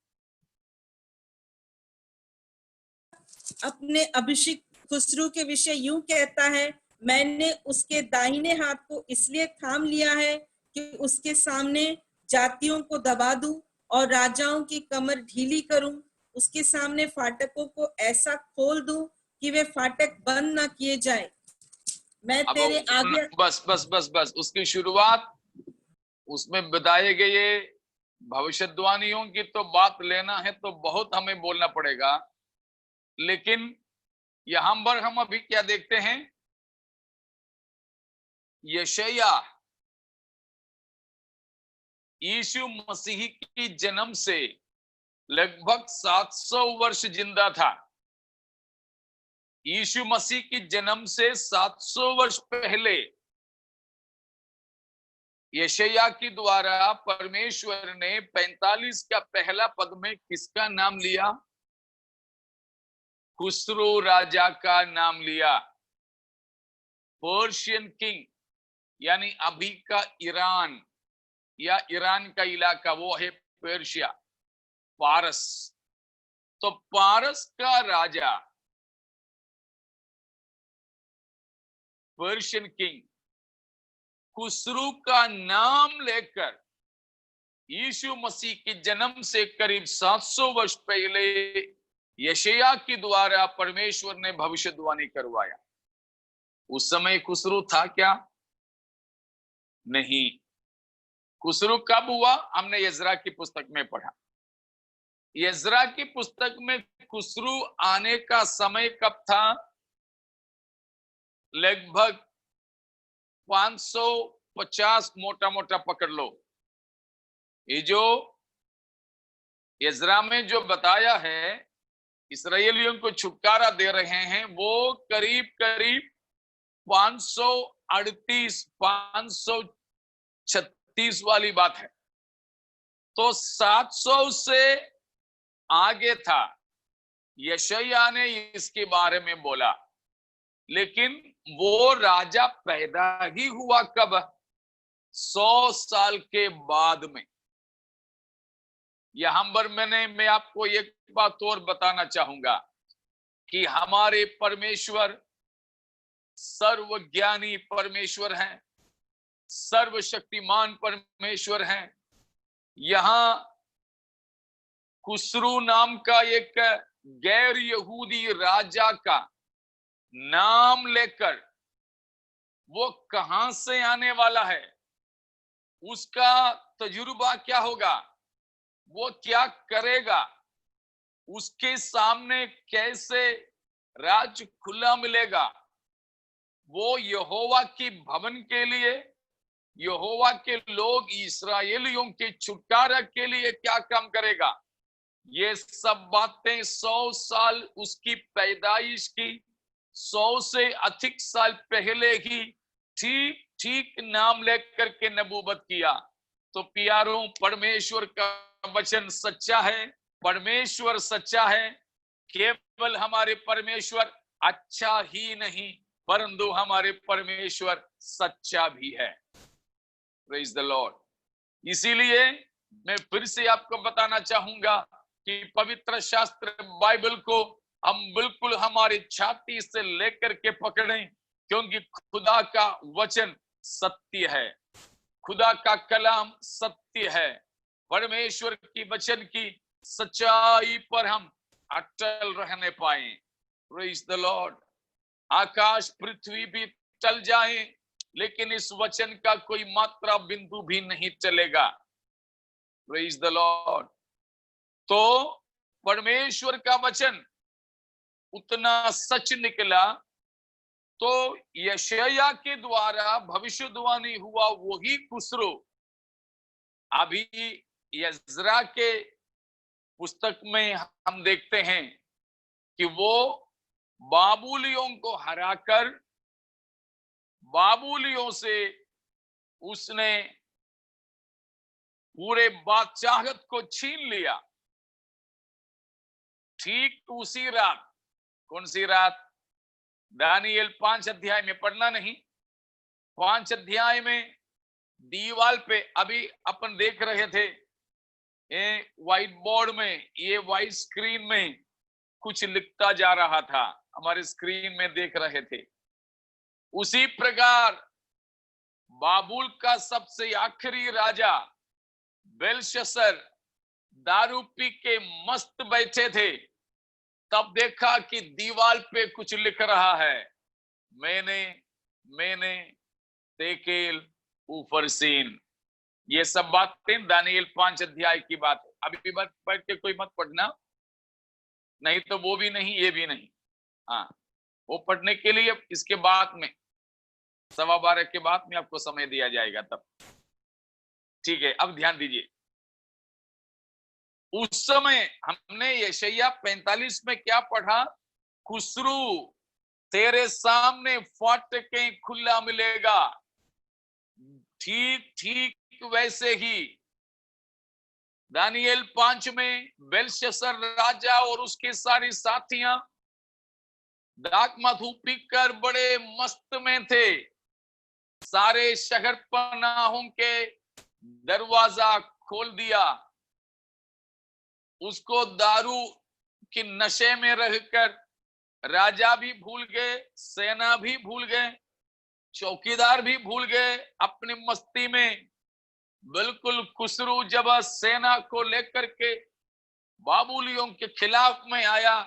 अपने अभिषिक्त खुसरू के विषय यूं कहता है, मैंने उसके दाहिने हाथ को इसलिए थाम लिया है कि उसके सामने जातियों को दबा दूं और राजाओं की कमर ढीली करूं। उसके सामने फाटकों को ऐसा खोल दूं कि वे फाटक बंद ना किए जाएं। मैं अब तेरे आगे बस उसकी शुरुआत उसमें बताए गए भविष्यवाणियों की तो बात लेना है तो बहुत हमें बोलना पड़ेगा, लेकिन यहां पर हम अभी क्या देखते हैं? यशायाह यीशु मसीह की जन्म से लगभग 700 वर्ष जिंदा था। यीशु मसीह की जन्म से 700 वर्ष पहले यशायाह के द्वारा परमेश्वर ने 45 का पहला पद में किसका नाम लिया? खुसरो राजा का नाम लिया। पर्शियन किंग, यानी अभी का ईरान या ईरान का इलाका, वो है पर्शिया, पारस। तो पारस का राजा, पर्शियन किंग खुसरू का नाम लेकर यीशु मसीह के जन्म से करीब 700 वर्ष पहले यशायाह के द्वारा परमेश्वर ने भविष्यवाणी करवाया। उस समय खुसरू था क्या? नहीं। खुसरू कब हुआ? हमने यजरा की पुस्तक में पढ़ा। यजरा की पुस्तक में खुसरू आने का समय कब था? लगभग 550 मोटा मोटा पकड़ लो। ये जो यजरा में जो बताया है इस्राएलियों को छुटकारा दे रहे हैं, वो करीब करीब 538 536 वाली बात है। तो 700 से आगे था। यशायाह ने इसके बारे में बोला, लेकिन वो राजा पैदा ही हुआ कब? 100 साल के बाद में। यहां पर मैं आपको एक बात और बताना चाहूंगा कि हमारे परमेश्वर सर्वज्ञानी परमेश्वर हैं, सर्वशक्तिमान परमेश्वर हैं। यहां खुसरू नाम का एक गैर यहूदी राजा का नाम लेकर वो कहां से आने वाला है, उसका तजुर्बा क्या होगा, वो क्या करेगा, उसके सामने कैसे राज खुला मिलेगा, वो यहोवा की भवन के लिए, यहोवा के लोग इस्राएलियों के छुटकारा के लिए क्या काम करेगा, ये सब बातें 100 साल उसकी पैदाइश की 100 से अधिक साल पहले ही ठीक ठीक नाम लेकर के नबूवत किया। तो प्यारों, परमेश्वर का वचन सच्चा है, परमेश्वर सच्चा है। केवल हमारे परमेश्वर अच्छा ही नहीं, परंतु हमारे परमेश्वर सच्चा भी है। Praise the Lord. इसीलिए मैं फिर से आपको बताना चाहूंगा कि पवित्र शास्त्र बाइबल को हम बिल्कुल हमारी छाती से लेकर के पकड़ें, क्योंकि खुदा का वचन सत्य है, खुदा का कलाम सत्य है। परमेश्वर की वचन की सच्चाई पर हम अटल रहने पाए। Praise the lord. आकाश पृथ्वी भी टल जाए, लेकिन इस वचन का कोई मात्रा बिंदु भी नहीं चलेगा। Praise the Lord. तो परमेश्वर का वचन उतना सच निकला, तो यशायाह के द्वारा भविष्यवाणी हुआ वही खुसरो अभी यजरा के पुस्तक में हम देखते हैं कि वो बाबुलियों को हराकर बाबुलियों से उसने पूरे बादशाहत को छीन लिया। ठीक उसी रात, कौन सी रात? दानियल 5 अध्याय में पढ़ना नहीं, 5 अध्याय में दीवाल पे अभी अपन देख रहे थे व्हाइट बोर्ड में, ये व्हाइट स्क्रीन में कुछ लिखता जा रहा था, हमारे स्क्रीन में देख रहे थे। उसी प्रकार बाबुल का सबसे आखिरी राजा बेलशस्सर दारू पी के मस्त बैठे थे, तब देखा कि दीवाल पे कुछ लिख रहा है, मैंने तेकेल उफरसीन। ये सब बातें दानियल 5 अध्याय की बात है। अभी भी पढ़ के कोई मत पढ़ना, नहीं तो वो भी नहीं ये भी नहीं। हाँ, वो पढ़ने के लिए इसके बाद में 12:15 के बाद में आपको समय दिया जाएगा तब, ठीक है। अब ध्यान दीजिए, उस समय हमने यशायाह 45 में क्या पढ़ा? खुसरू तेरे सामने फाटकें खुला मिलेगा। ठीक ठीक वैसे ही दानियल 5 में बेलशस्सर राजा और उसके सारी साथियां दाक मधु पीकर बड़े मस्त में थे। सारे शहर पनाहों के दरवाजा खोल दिया, उसको दारू के नशे में रहकर राजा भी भूल गए, सेना भी भूल गए, चौकीदार भी भूल गए अपनी मस्ती में। बिल्कुल खुसरू जब सेना को लेकर के बाबुलियों के खिलाफ में आया,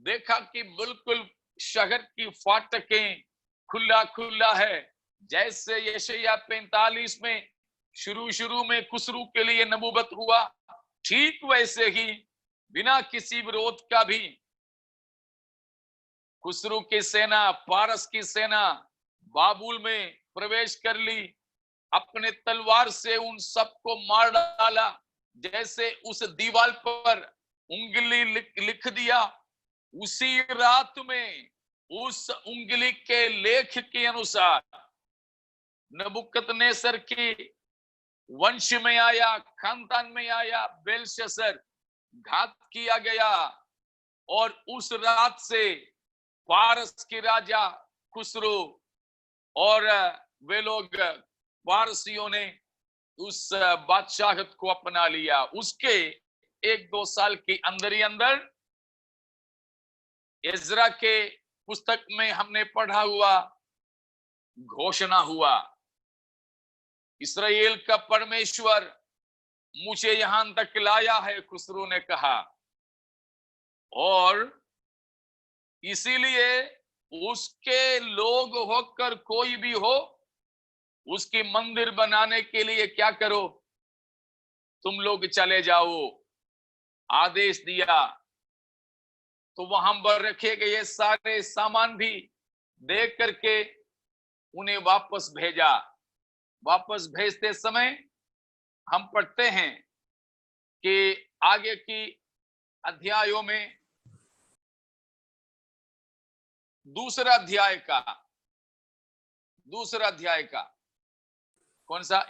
देखा कि बिल्कुल शहर की फाटकें खुला खुला है। जैसे यशायाह 45 में शुरू में खुसरू के लिए नबूवत हुआ, ठीक वैसे ही बिना किसी विरोध का भी खुसरू की सेना, पारस की सेना बाबुल में प्रवेश कर ली, अपने तलवार से उन सबको मार डाला। जैसे उस दीवार पर उंगली लिख दिया, उसी रात में उस उंगली के लेख के अनुसार नबूकदनेस्सर की वंश में आया, खानदान में आया बेलशस्सर, घात किया गया। और उस रात से पारस के राजा खुसरू और वे लोग पारसियों ने उस बादशाहत को अपना लिया। उसके 1-2 साल के अंदर ही अंदर इज़रा के पुस्तक में हमने पढ़ा हुआ घोषणा हुआ, इस्राएल का परमेश्वर मुझे यहां तक लाया है, खुसरू ने कहा। और इसीलिए उसके लोग होकर कोई भी हो, उसकी मंदिर बनाने के लिए क्या करो, तुम लोग चले जाओ, आदेश दिया। तो वहां पर रखे गए सारे सामान भी देख करके उन्हें वापस भेजा। वापस भेजते समय हम पढ़ते हैं कि आगे की अध्यायों में दूसरा अध्याय का कौन सा?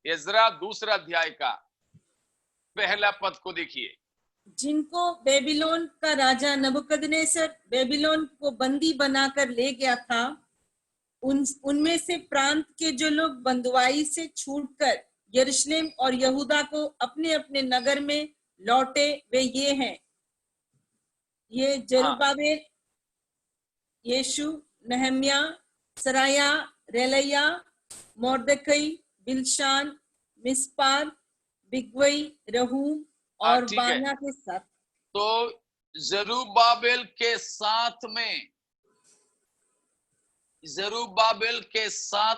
इज़रा दूसरा अध्याय का पहला पद को देखिए। जिनको बेबीलोन का राजा नबूकदनेस्सर बेबीलोन को बंदी बनाकर ले गया था, उनमें से प्रांत के जो लोग बंधुआई से छूटकर यरूशलेम और यहूदा को अपने अपने नगर में लौटे, वे ये हैं। ये जरुब्बाबेल, यीशु, नहम्या, सराया, रेलैया, मोर्दकई, बिलशान, मिस्पार, बिगवई, रहूम और बाना के साथ। तो जरुब्बाबेल के साथ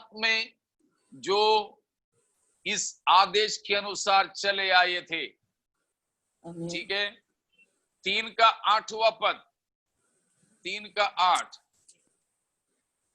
में जो इस आदेश के अनुसार चले आए थे, ठीक है। 3 का 8वां पद, 3 का 8।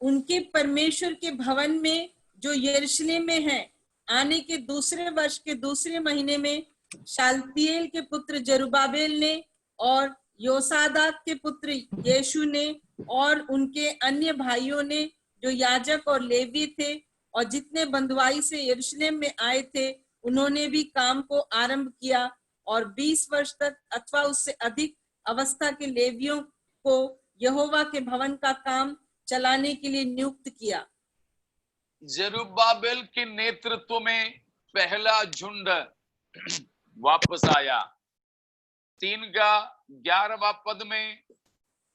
उनके परमेश्वर के भवन में जो यरूशलेम में है, आने के दूसरे वर्ष के दूसरे महीने में शालतिएल के पुत्र जरुब्बाबेल ने और योसादाक के पुत्र यीशु ने और उनके अन्य भाइयों ने, जो याजक और लेवी थे और जितने बंधुआई से यरूशलेम में आए थे, उन्होंने भी काम को आरंभ किया और 20 वर्ष तक अथवा उससे अधिक अवस्था के लेवियों को यहोवा के भवन का काम चलाने के लिए नियुक्त किया। जरुब्बाबेल के नेतृत्व में पहला झुंड वापस आया। 3 का 11वां पद में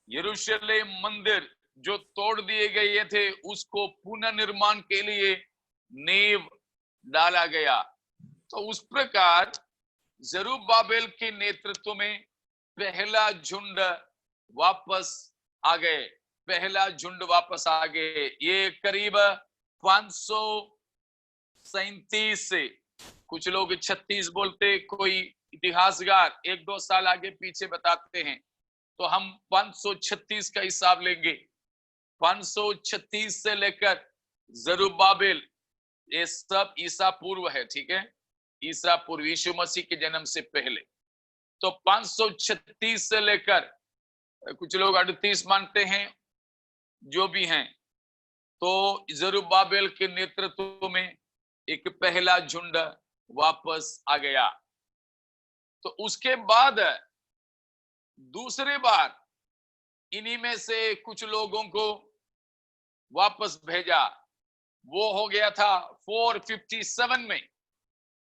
यरूशलेम मंदिर जो तोड़ दिए गए थे उसको पुनर्निर्माण के लिए नींव डाला गया। तो उस प्रकार जरुब्बाबेल के नेतृत्व में पहला झुंड वापस आ गए। पहला झुंड वापस आ गए। ये करीब 537 से, कुछ लोग 36 बोलते, कोई इतिहासकार 1-2 साल आगे पीछे बताते हैं, तो हम 536 का हिसाब लेंगे। 536 से लेकर जरुब्बाबेल, ये सब ईसा पूर्व है, ठीक है, ईसा पूर्व, यीशु मसीह के जन्म से पहले। तो 536 से लेकर, कुछ लोग 38 मानते हैं, जो भी हैं, तो जरुब्बाबेल के नेतृत्व में एक पहला झुंड वापस आ गया। तो उसके बाद दूसरे बार इन्हीं में से कुछ लोगों को वापस भेजा। वो हो गया था 457 में,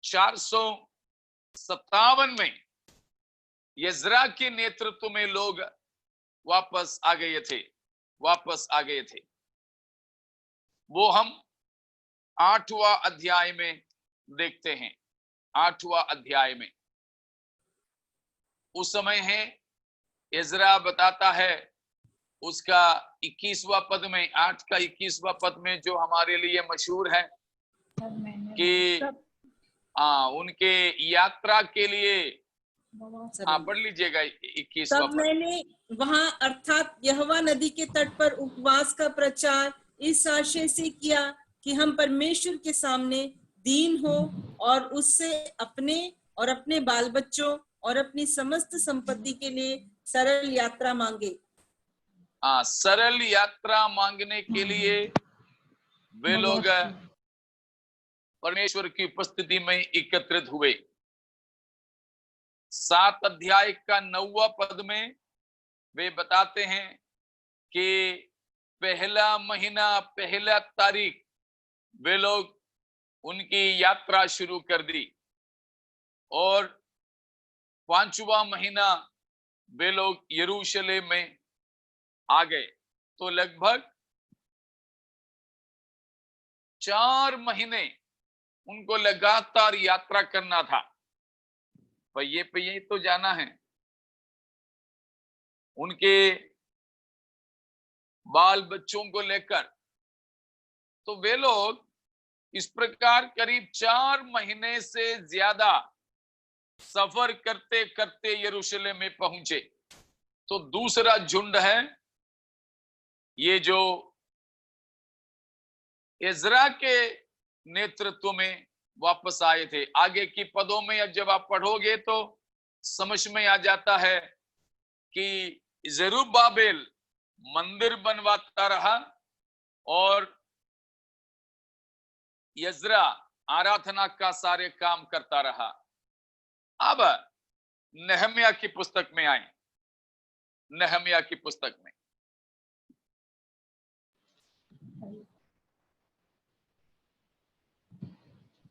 457 में यजरा के नेतृत्व में लोग वापस आ गए थे। वो हम 8वां अध्याय में देखते हैं। 8वां अध्याय में उस समय है, इज़रा बताता है उसका 21वां पद में, 8 का 21वां पद में, जो हमारे लिए मशहूर है कि उनके यात्रा के लिए, पढ़ लीजिएगा 21वां तब मैंने वहां अर्थात यहोवा नदी के तट पर उपवास का प्रचार इस आशय से किया कि हम परमेश्वर के सामने दीन हो और उससे अपने और अपने बाल बच्चों और अपनी समस्त संपत्ति के लिए सरल यात्रा मांगे। सरल यात्रा मांगने के लिए वे लोग परमेश्वर की उपस्थिति में एकत्रित हुए। 7 अध्याय का 9वां पद में वे बताते हैं कि पहला महीना, पहला तारीख वे लोग उनकी यात्रा शुरू कर दी और 5वां महीना वे लोग यरूशलेम में आ गए। तो लगभग 4 महीने उनको लगातार यात्रा करना था। पहिए तो जाना है। उनके बाल बच्चों को लेकर तो वे लोग इस प्रकार करीब 4 महीने से ज्यादा सफर करते करते यरूशलेम में पहुंचे। तो दूसरा झुंड है ये जो इज़रा के नेतृत्व में वापस आए थे। आगे की पदों में जब आप पढ़ोगे तो समझ में आ जाता है कि जरुब्बाबेल मंदिर बनवाता रहा और इज़रा आराधना का सारे काम करता रहा। अब नहम्याह की पुस्तक में आए। नहम्याह की पुस्तक में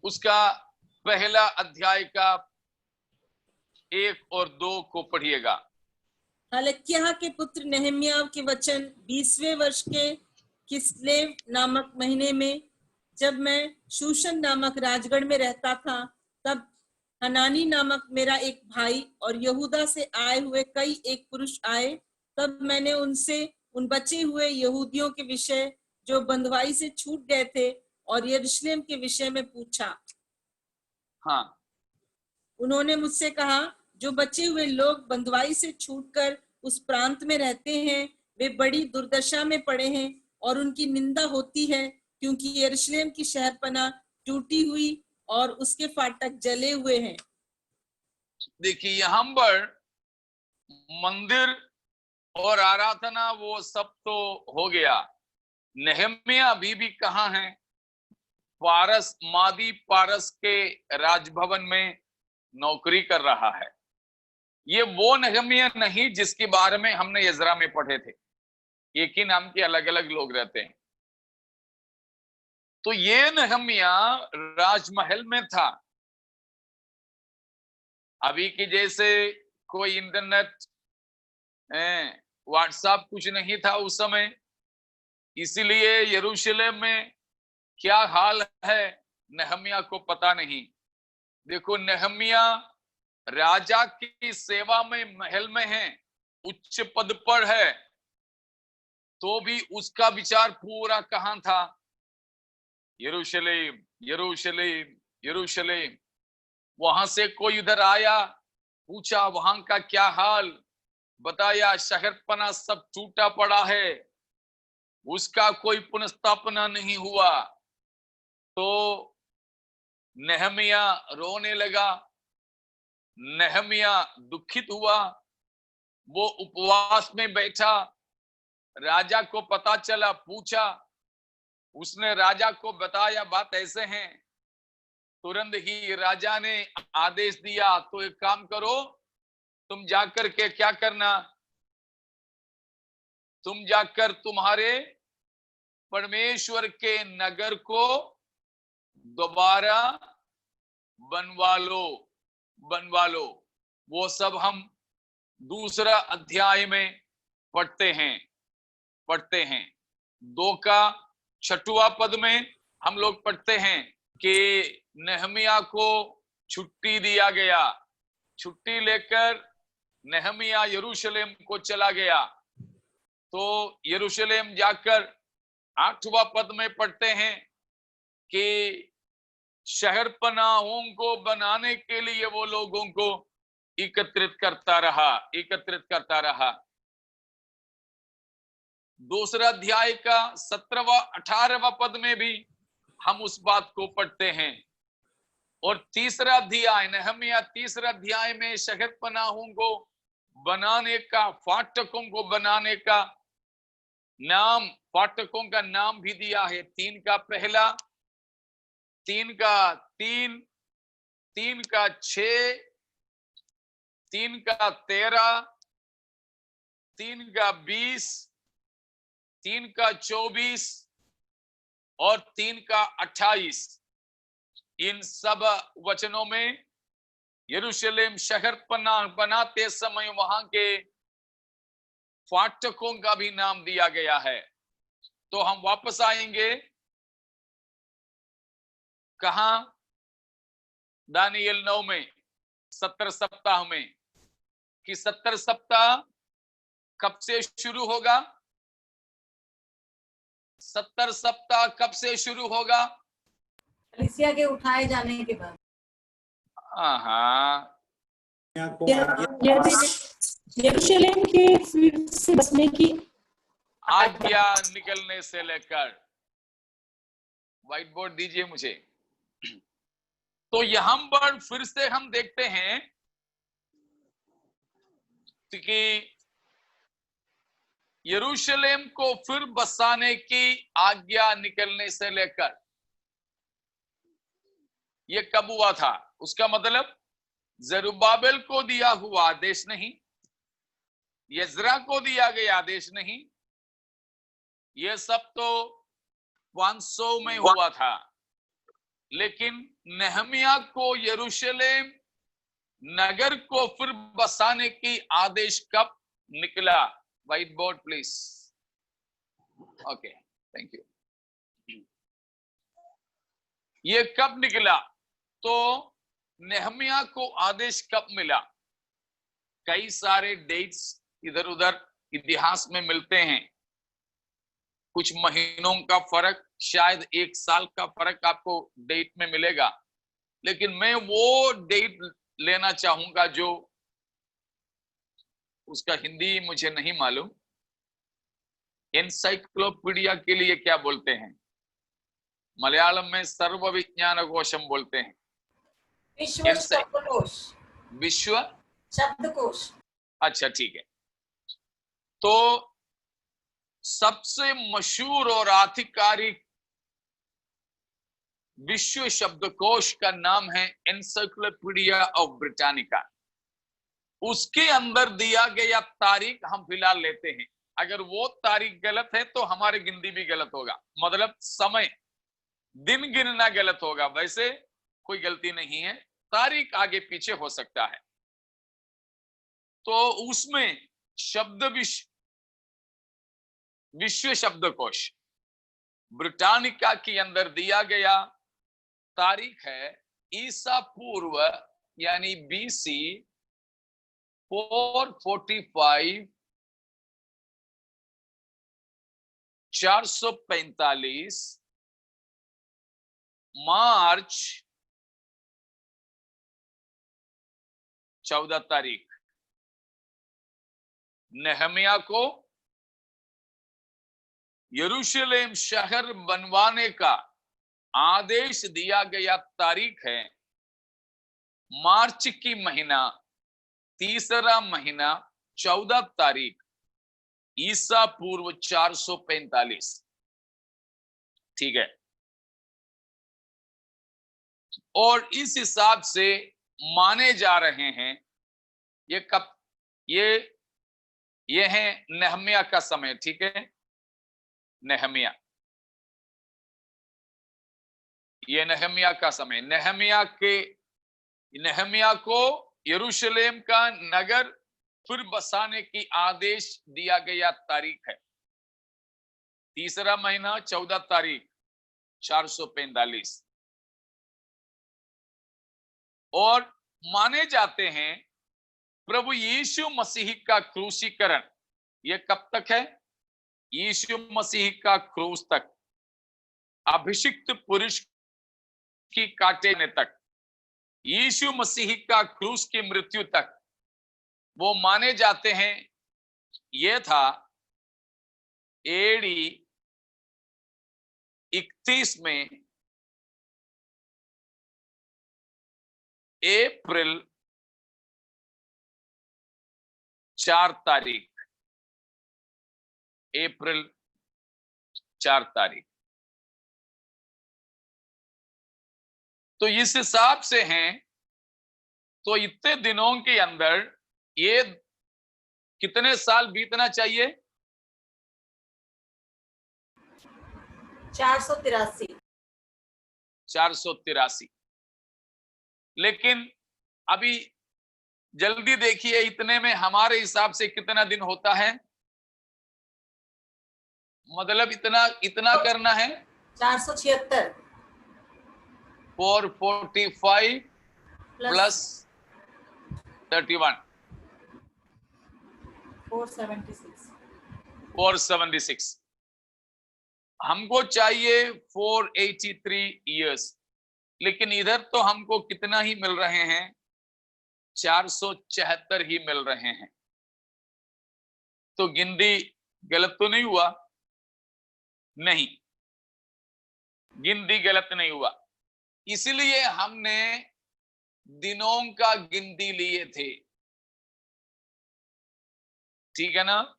उसका पहला अध्याय का 1 और 2 को पढ़िएगा। हलक्याह के पुत्र नहम्याह के वचन 20वें वर्ष के किस्लेव नामक महीने में, जब मैं शूशन नामक राजगढ़ में रहता था, तब हनानी नामक मेरा एक भाई और यहूदा से आए हुए कई एक पुरुष आए। तब मैंने उनसे उन बचे हुए यहूदियों के विषय जो बंधुआई से छूट गए थे और यरूशलेम के विषय में पूछा। उन्होंने मुझसे कहा, जो बचे हुए लोग बंधुआई से छूटकर उस प्रांत में रहते हैं, वे बड़ी दुर्दशा में पड़े हैं और उनकी निंदा होती है, क्योंकि यरूशलेम की शहरपनाह टूटी हुई और उसके फाटक जले हुए हैं। देखिए यहाँ पर मंदिर और आराधना वो सब तो हो गया। नहम्याह अभी भी कहाँ है? पारस, मादी पारस के राजभवन में नौकरी कर रहा है। ये वो नहमिया नहीं जिसके बारे में हमने यजरा में पढ़े थे। एक ही नाम के अलग अलग लोग रहते हैं। तो ये नहमिया राजमहल में था। अभी की जैसे कोई इंटरनेट, व्हाट्सएप कुछ नहीं था उस समय, इसीलिए यरूशलेम में क्या हाल है नहमिया को पता नहीं। देखो, नहमिया राजा की सेवा में महल में है, उच्च पद पर है, तो भी उसका विचार पूरा कहां था? यरूशलेम, यरूशलेम, यरूशलेम। वहां से कोई उधर आया, पूछा वहां का क्या हाल, बताया शहरपना सब टूटा पड़ा है, उसका कोई पुनर्स्थापना नहीं हुआ। तो नहमिया रोने लगा, नहमिया दुखित हुआ, वो उपवास में बैठा। राजा को पता चला, पूछा, उसने राजा को बताया बात ऐसे है। तुरंत ही राजा ने आदेश दिया, तो एक काम करो, तुम जाकर के क्या करना, तुम जाकर तुम्हारे परमेश्वर के नगर को दोबारा बनवा लो। वो सब हम दूसरा अध्याय में पढ़ते हैं। 2 का 6वां पद में हम लोग पढ़ते हैं कि नहमिया को छुट्टी दिया गया। छुट्टी लेकर नहमिया यरूशलेम को चला गया। तो यरूशलेम जाकर 8वां पद में पढ़ते हैं कि शहर पनाहों को बनाने के लिए वो लोगों को एकत्रित करता रहा। दूसरा अध्याय का 17वां 18वां पद में भी हम उस बात को पढ़ते हैं। और तीसरा अध्याय, नहमिया तीसरा अध्याय में शहर पनाहों को बनाने का, फाटकों को बनाने का नाम, फाटकों का नाम भी दिया है। 3 का पहला, 3 का 3, 3 का 6, 3 का 13, 3 का 20, 3 का 24 और 3 का 28। इन सब वचनों में यरूशलेम शहर बनाते समय वहां के फाटकों का भी नाम दिया गया है। तो हम वापस आएंगे कहां? दानियल 9 में 70 सप्ताह में, कि 70 सप्ताह कब से शुरू होगा? 70 सप्ताह कब से शुरू होगा? कलीसिया के उठाए जाने के बाद। हाँ, यरूशलेम के फिर से बसने की आज्ञा निकलने से लेकर। व्हाइट बोर्ड दीजिए मुझे। तो यहां पर फिर से हम देखते हैं कि यरूशलेम को फिर बसाने की आज्ञा निकलने से लेकर, ये कब हुआ था? उसका मतलब जरुब्बाबेल को दिया हुआ आदेश नहीं, यजरा को दिया गया आदेश नहीं, ये सब तो 500 में हुआ था। लेकिन नहमिया को यरूशलेम नगर को फिर बसाने की आदेश कब निकला? White board please. Okay, thank you. ये कब निकला? तो नहमिया को आदेश कब मिला? कई सारे डेट्स इधर उधर इतिहास में मिलते हैं। कुछ महीनों का फर्क, शायद 1 साल का फर्क आपको डेट में मिलेगा। लेकिन मैं वो डेट लेना चाहूंगा जो, उसका हिंदी मुझे नहीं मालूम, एनसाइक्लोपीडिया के लिए क्या बोलते हैं? मलयालम में सर्व विज्ञान कोशम बोलते हैं। विश्व शब्दकोश। विश्व शब्दकोश। अच्छा, ठीक है। तो सबसे मशहूर और आधिकारिक विश्व शब्दकोश का नाम है एनसाइक्लोपीडिया ऑफ ब्रिटानिका। उसके अंदर दिया गया तारीख हम फिलहाल लेते हैं। अगर वो तारीख गलत है तो हमारी गिनती भी गलत होगा, मतलब समय दिन गिनना गलत होगा। वैसे कोई गलती नहीं है, तारीख आगे पीछे हो सकता है। तो उसमें शब्द विश्व शब्दकोश ब्रिटानिका के अंदर दिया गया तारीख है ईसा पूर्व यानी BC 445 445 मार्च 14 तारीख नेहमिया को यरूशलेम शहर बनवाने का आदेश दिया गया तारीख है मार्च की महीना, तीसरा महीना 14 तारीख ईसा पूर्व 445। ठीक है, और इस हिसाब से माने जा रहे हैं। ये कब, ये है नेहमिया का समय। ठीक है, नेहमिया, ये नेहमिया का समय। नेहमिया को यरूशलेम का नगर फिर बसाने की आदेश दिया गया तारीख है तीसरा महीना 14 तारीख 445। और माने जाते हैं प्रभु यीशु मसीह का क्रूसीकरण ये कब तक है? यीशु मसीह का क्रूस तक, अभिषिक्त पुरुष की काटने तक, यीशु मसीह का क्रूस की मृत्यु तक, वो माने जाते हैं। ये था AD 31 में अप्रैल 4 तारीख, अप्रैल 4 तारीख। तो इस हिसाब से हैं, तो इतने दिनों के अंदर ये कितने साल बीतना चाहिए? 483। लेकिन अभी जल्दी देखिए, इतने में हमारे हिसाब से कितना दिन होता है? मतलब इतना करना है 476 445 प्लस 31 476। हमको चाहिए 483 इयर्स, लेकिन इधर तो हमको कितना ही मिल रहे हैं? 476 ही मिल रहे हैं। तो गिनती गलत तो नहीं हुआ? नहीं, गिनती गलत नहीं हुआ। इसलिए हमने दिनों का गिनती लिए थे। ठीक है ना?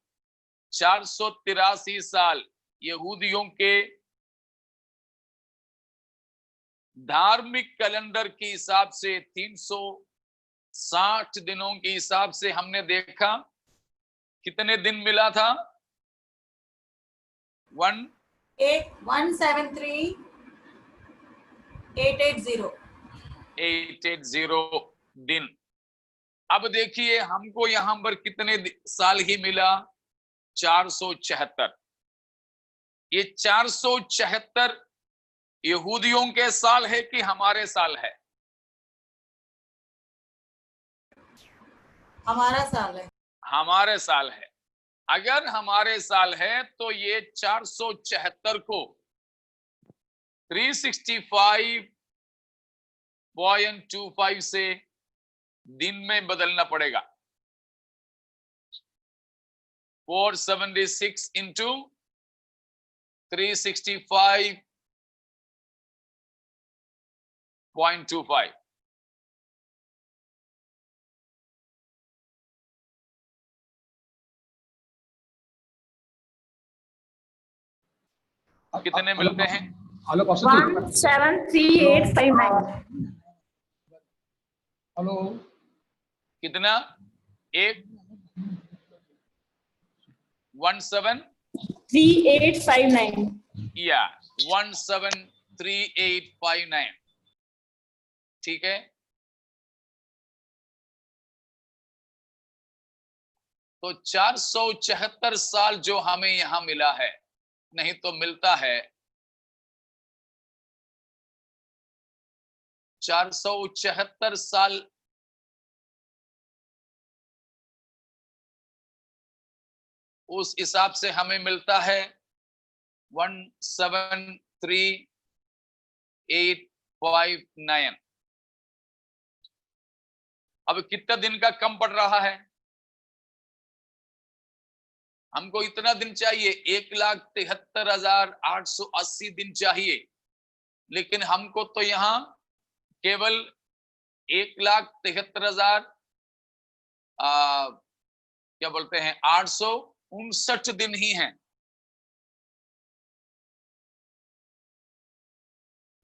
483 साल यहूदियों के धार्मिक कैलेंडर के हिसाब से 360 दिनों के हिसाब से हमने देखा कितने दिन मिला था? 173,880 दिन। अब देखिए हमको यहां पर कितने साल ही मिला? 476। ये 476 यहूदियों के साल है कि हमारे साल है? हमारा साल है। हमारे साल है। अगर हमारे साल है तो ये 476 को 365.25 से दिन में बदलना पड़ेगा। 476 इंटू 365.25 कितने मिलते हैं? 173859। हेलो, कितना? 3859 या 173859, ठीक है। तो 474 साल जो हमें यहां मिला है, नहीं तो मिलता है 474 साल उस हिसाब से हमें मिलता है 173859। अब कितना दिन का कम पड़ रहा है? हमको इतना दिन चाहिए, 1,73,880 दिन चाहिए, लेकिन हमको तो यहां केवल 1,73,000 क्या बोलते हैं 859 दिन ही हैं।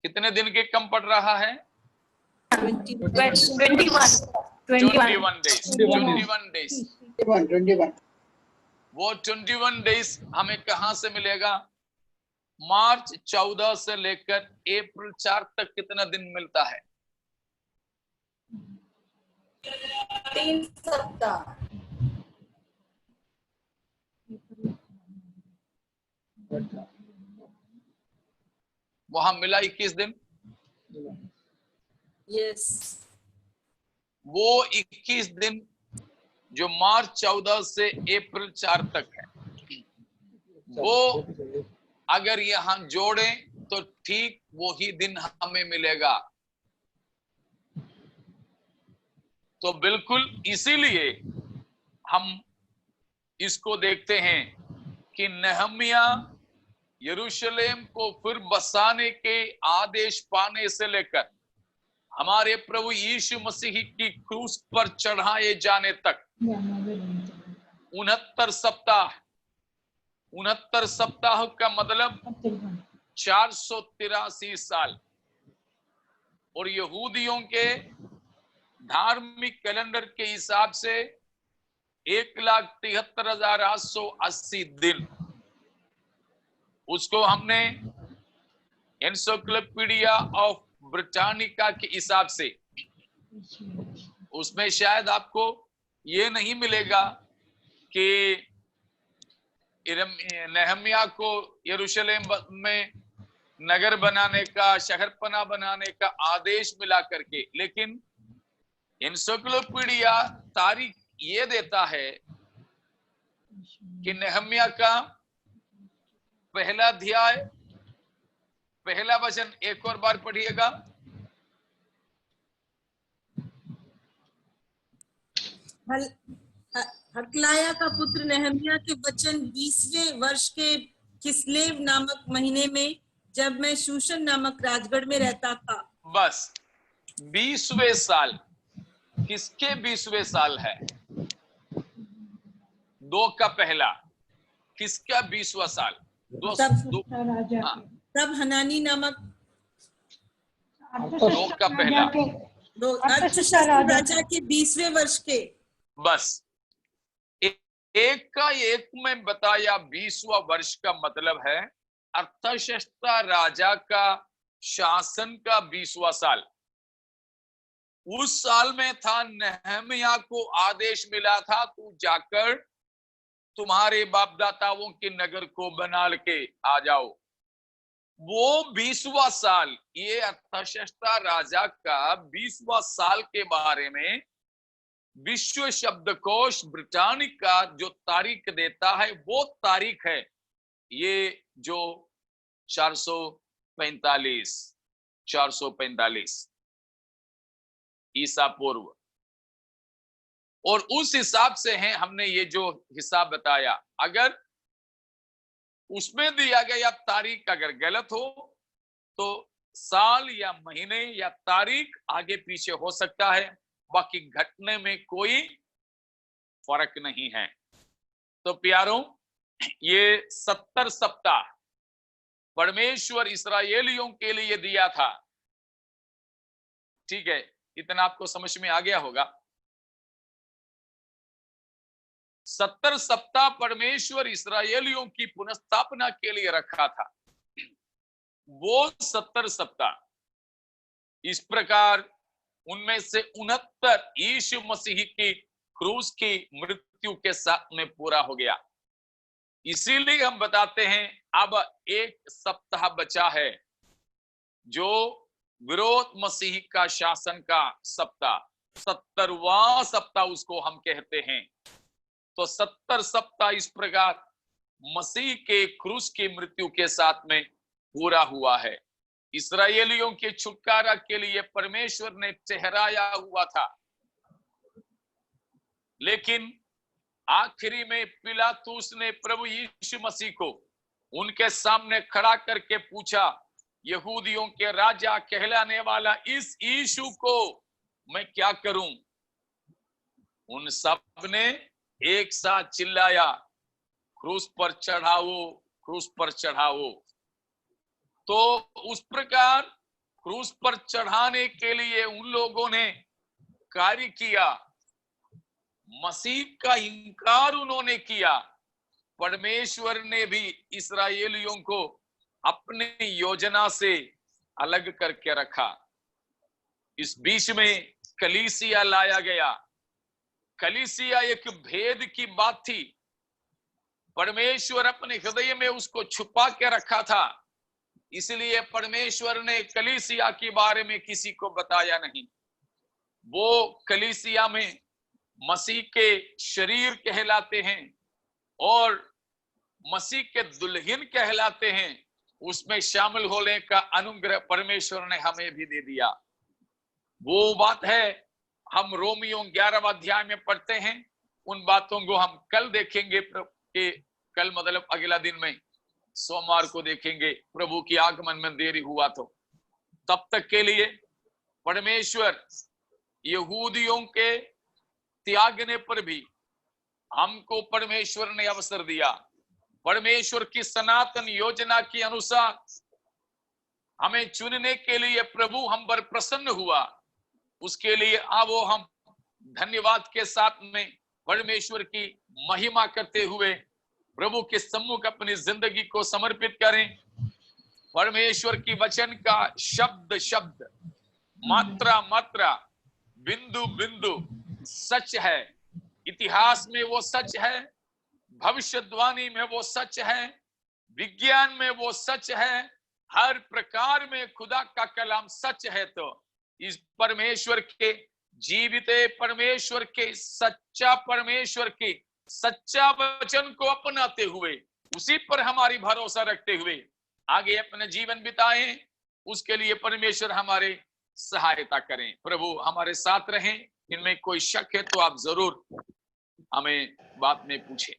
कितने दिन के कम पड़ रहा है? 21 21 वो 21 डेज हमें कहां से मिलेगा? मार्च 14 से लेकर अप्रैल 4 तक कितना दिन मिलता है? 3 सप्ताह। वहां मिला 21 दिन। यस, वो 21 दिन जो मार्च 14 से अप्रैल 4 तक है, वो अगर यहां जोड़ें तो ठीक वही दिन हमें मिलेगा। तो बिल्कुल इसीलिए हम इसको देखते हैं कि नेहमिया यरूशलेम को फिर बसाने के आदेश पाने से लेकर हमारे प्रभु यीशु मसीह की क्रूस पर चढ़ाए जाने तक 69 सप्ताह, 69 सप्ताह का मतलब 483 साल। और यहूदियों के धार्मिक कैलेंडर के हिसाब से 1,73,880 दिन। उसको हमने एनसाइक्लोपीडिया ऑफ ब्रिटानिका के हिसाब से, उसमें शायद आपको ये नहीं मिलेगा कि नेहमिया को यरूशलेम में नगर बनाने का, शहरपना बनाने का आदेश मिला करके, लेकिन एनसाइक्लोपीडिया तारीख ये देता है कि नेहमिया का पहला अध्याय पहला वचन एक और बार पढ़िएगा। हकलाया का पुत्र नेहमिया के वचन 20वें वर्ष के किस्लेव नामक महीने में, जब मैं शूशन नामक राजगढ़ में रहता था। बस 20वें साल। किसके 20वें साल है? 2 का पहला। किसका 20वां साल? तब हनानी नामक 2 का पहला राजा के 20वें वर्ष के। बस एक का एक में बताया 20वां वर्ष का मतलब है अर्थशस्ता राजा का शासन का 20वां साल। उस साल में था नेहमिया को आदेश मिला था, तू जाकर तुम्हारे बाप दाताओं के नगर को बना के आ जाओ। वो 20वां साल, ये अर्थशस्ता राजा का 20वां साल के बारे में विश्व शब्दकोश ब्रिटानिका जो तारीख देता है, वो तारीख है ये जो 445 ईसा पूर्व। और उस हिसाब से है हमने ये जो हिसाब बताया। अगर उसमें दिया गया तारीख अगर गलत हो तो साल या महीने या तारीख आगे पीछे हो सकता है, बाकी घटने में कोई फर्क नहीं है। तो प्यारों, ये 70 सप्ताह परमेश्वर इस्राएलियों के लिए दिया था। ठीक है, इतना आपको समझ में आ गया होगा। 70 सप्ताह परमेश्वर इसराइलियों की पुनर्स्थापना के लिए रखा था। वो 70 सप्ताह इस प्रकार उनमें से 69 यीशु मसीह की क्रूस की मृत्यु के साथ में पूरा हो गया। इसीलिए हम बताते हैं अब एक सप्ताह बचा है, जो विरोध मसीह का शासन का सप्ताह, 70वां सप्ताह उसको हम कहते हैं। तो 70 सप्ताह इस प्रकार मसीह के क्रूस की मृत्यु के साथ में पूरा हुआ है। इस्राएलियों के छुटकारा के लिए परमेश्वर ने ठहराया हुआ था, लेकिन आखिरी में पिलातुस ने प्रभु यीशु मसीह को उनके सामने खड़ा करके पूछा, यहूदियों के राजा कहलाने वाला इस यीशु को मैं क्या करूं? उन सब ने एक साथ चिल्लाया, क्रूस पर चढ़ाओ, क्रूस पर चढ़ाओ। तो उस प्रकार क्रूस पर चढ़ाने के लिए उन लोगों ने कार्य किया, मसीह का इनकार उन्होंने किया। परमेश्वर ने भी इस्राएलियों को अपनी योजना से अलग करके रखा। इस बीच में कलीसिया लाया गया। कलीसिया एक भेद की बात थी, परमेश्वर अपने हृदय में उसको छुपा के रखा था, इसलिए परमेश्वर ने कलीसिया के बारे में किसी को बताया नहीं। वो कलीसिया में मसीह के शरीर कहलाते हैं और मसीह के दुल्हन कहलाते हैं, उसमें शामिल होने का अनुग्रह परमेश्वर ने हमें भी दे दिया। वो बात है, हम रोमियो 11 अध्याय में पढ़ते हैं। उन बातों को हम कल देखेंगे, कल मतलब अगला दिन में सोमवार को देखेंगे, प्रभु की आगमन में देरी हुआ तो। तब तक के लिए परमेश्वर यहूदियों के त्यागने पर भी हमको परमेश्वर ने अवसर दिया। परमेश्वर की सनातन योजना के अनुसार हमें चुनने के लिए प्रभु हम पर प्रसन्न हुआ। उसके लिए आओ हम धन्यवाद के साथ में परमेश्वर की महिमा करते हुए प्रभु के सम्मुख अपनी जिंदगी को समर्पित करें। परमेश्वर की वचन का शब्द शब्द, मात्रा मात्रा, बिंदु बिंदु सच है। इतिहास में वो सच है, भविष्यवाणी में वो सच है, विज्ञान में वो सच है, हर प्रकार में खुदा का कलाम सच है। तो इस परमेश्वर के जीवित परमेश्वर के सच्चा वचन को अपनाते हुए, उसी पर हमारी भरोसा रखते हुए आगे अपने जीवन बिताएं। उसके लिए परमेश्वर हमारे सहायता करें। प्रभु हमारे साथ रहें। इनमें कोई शक है तो आप जरूर हमें बात में पूछें।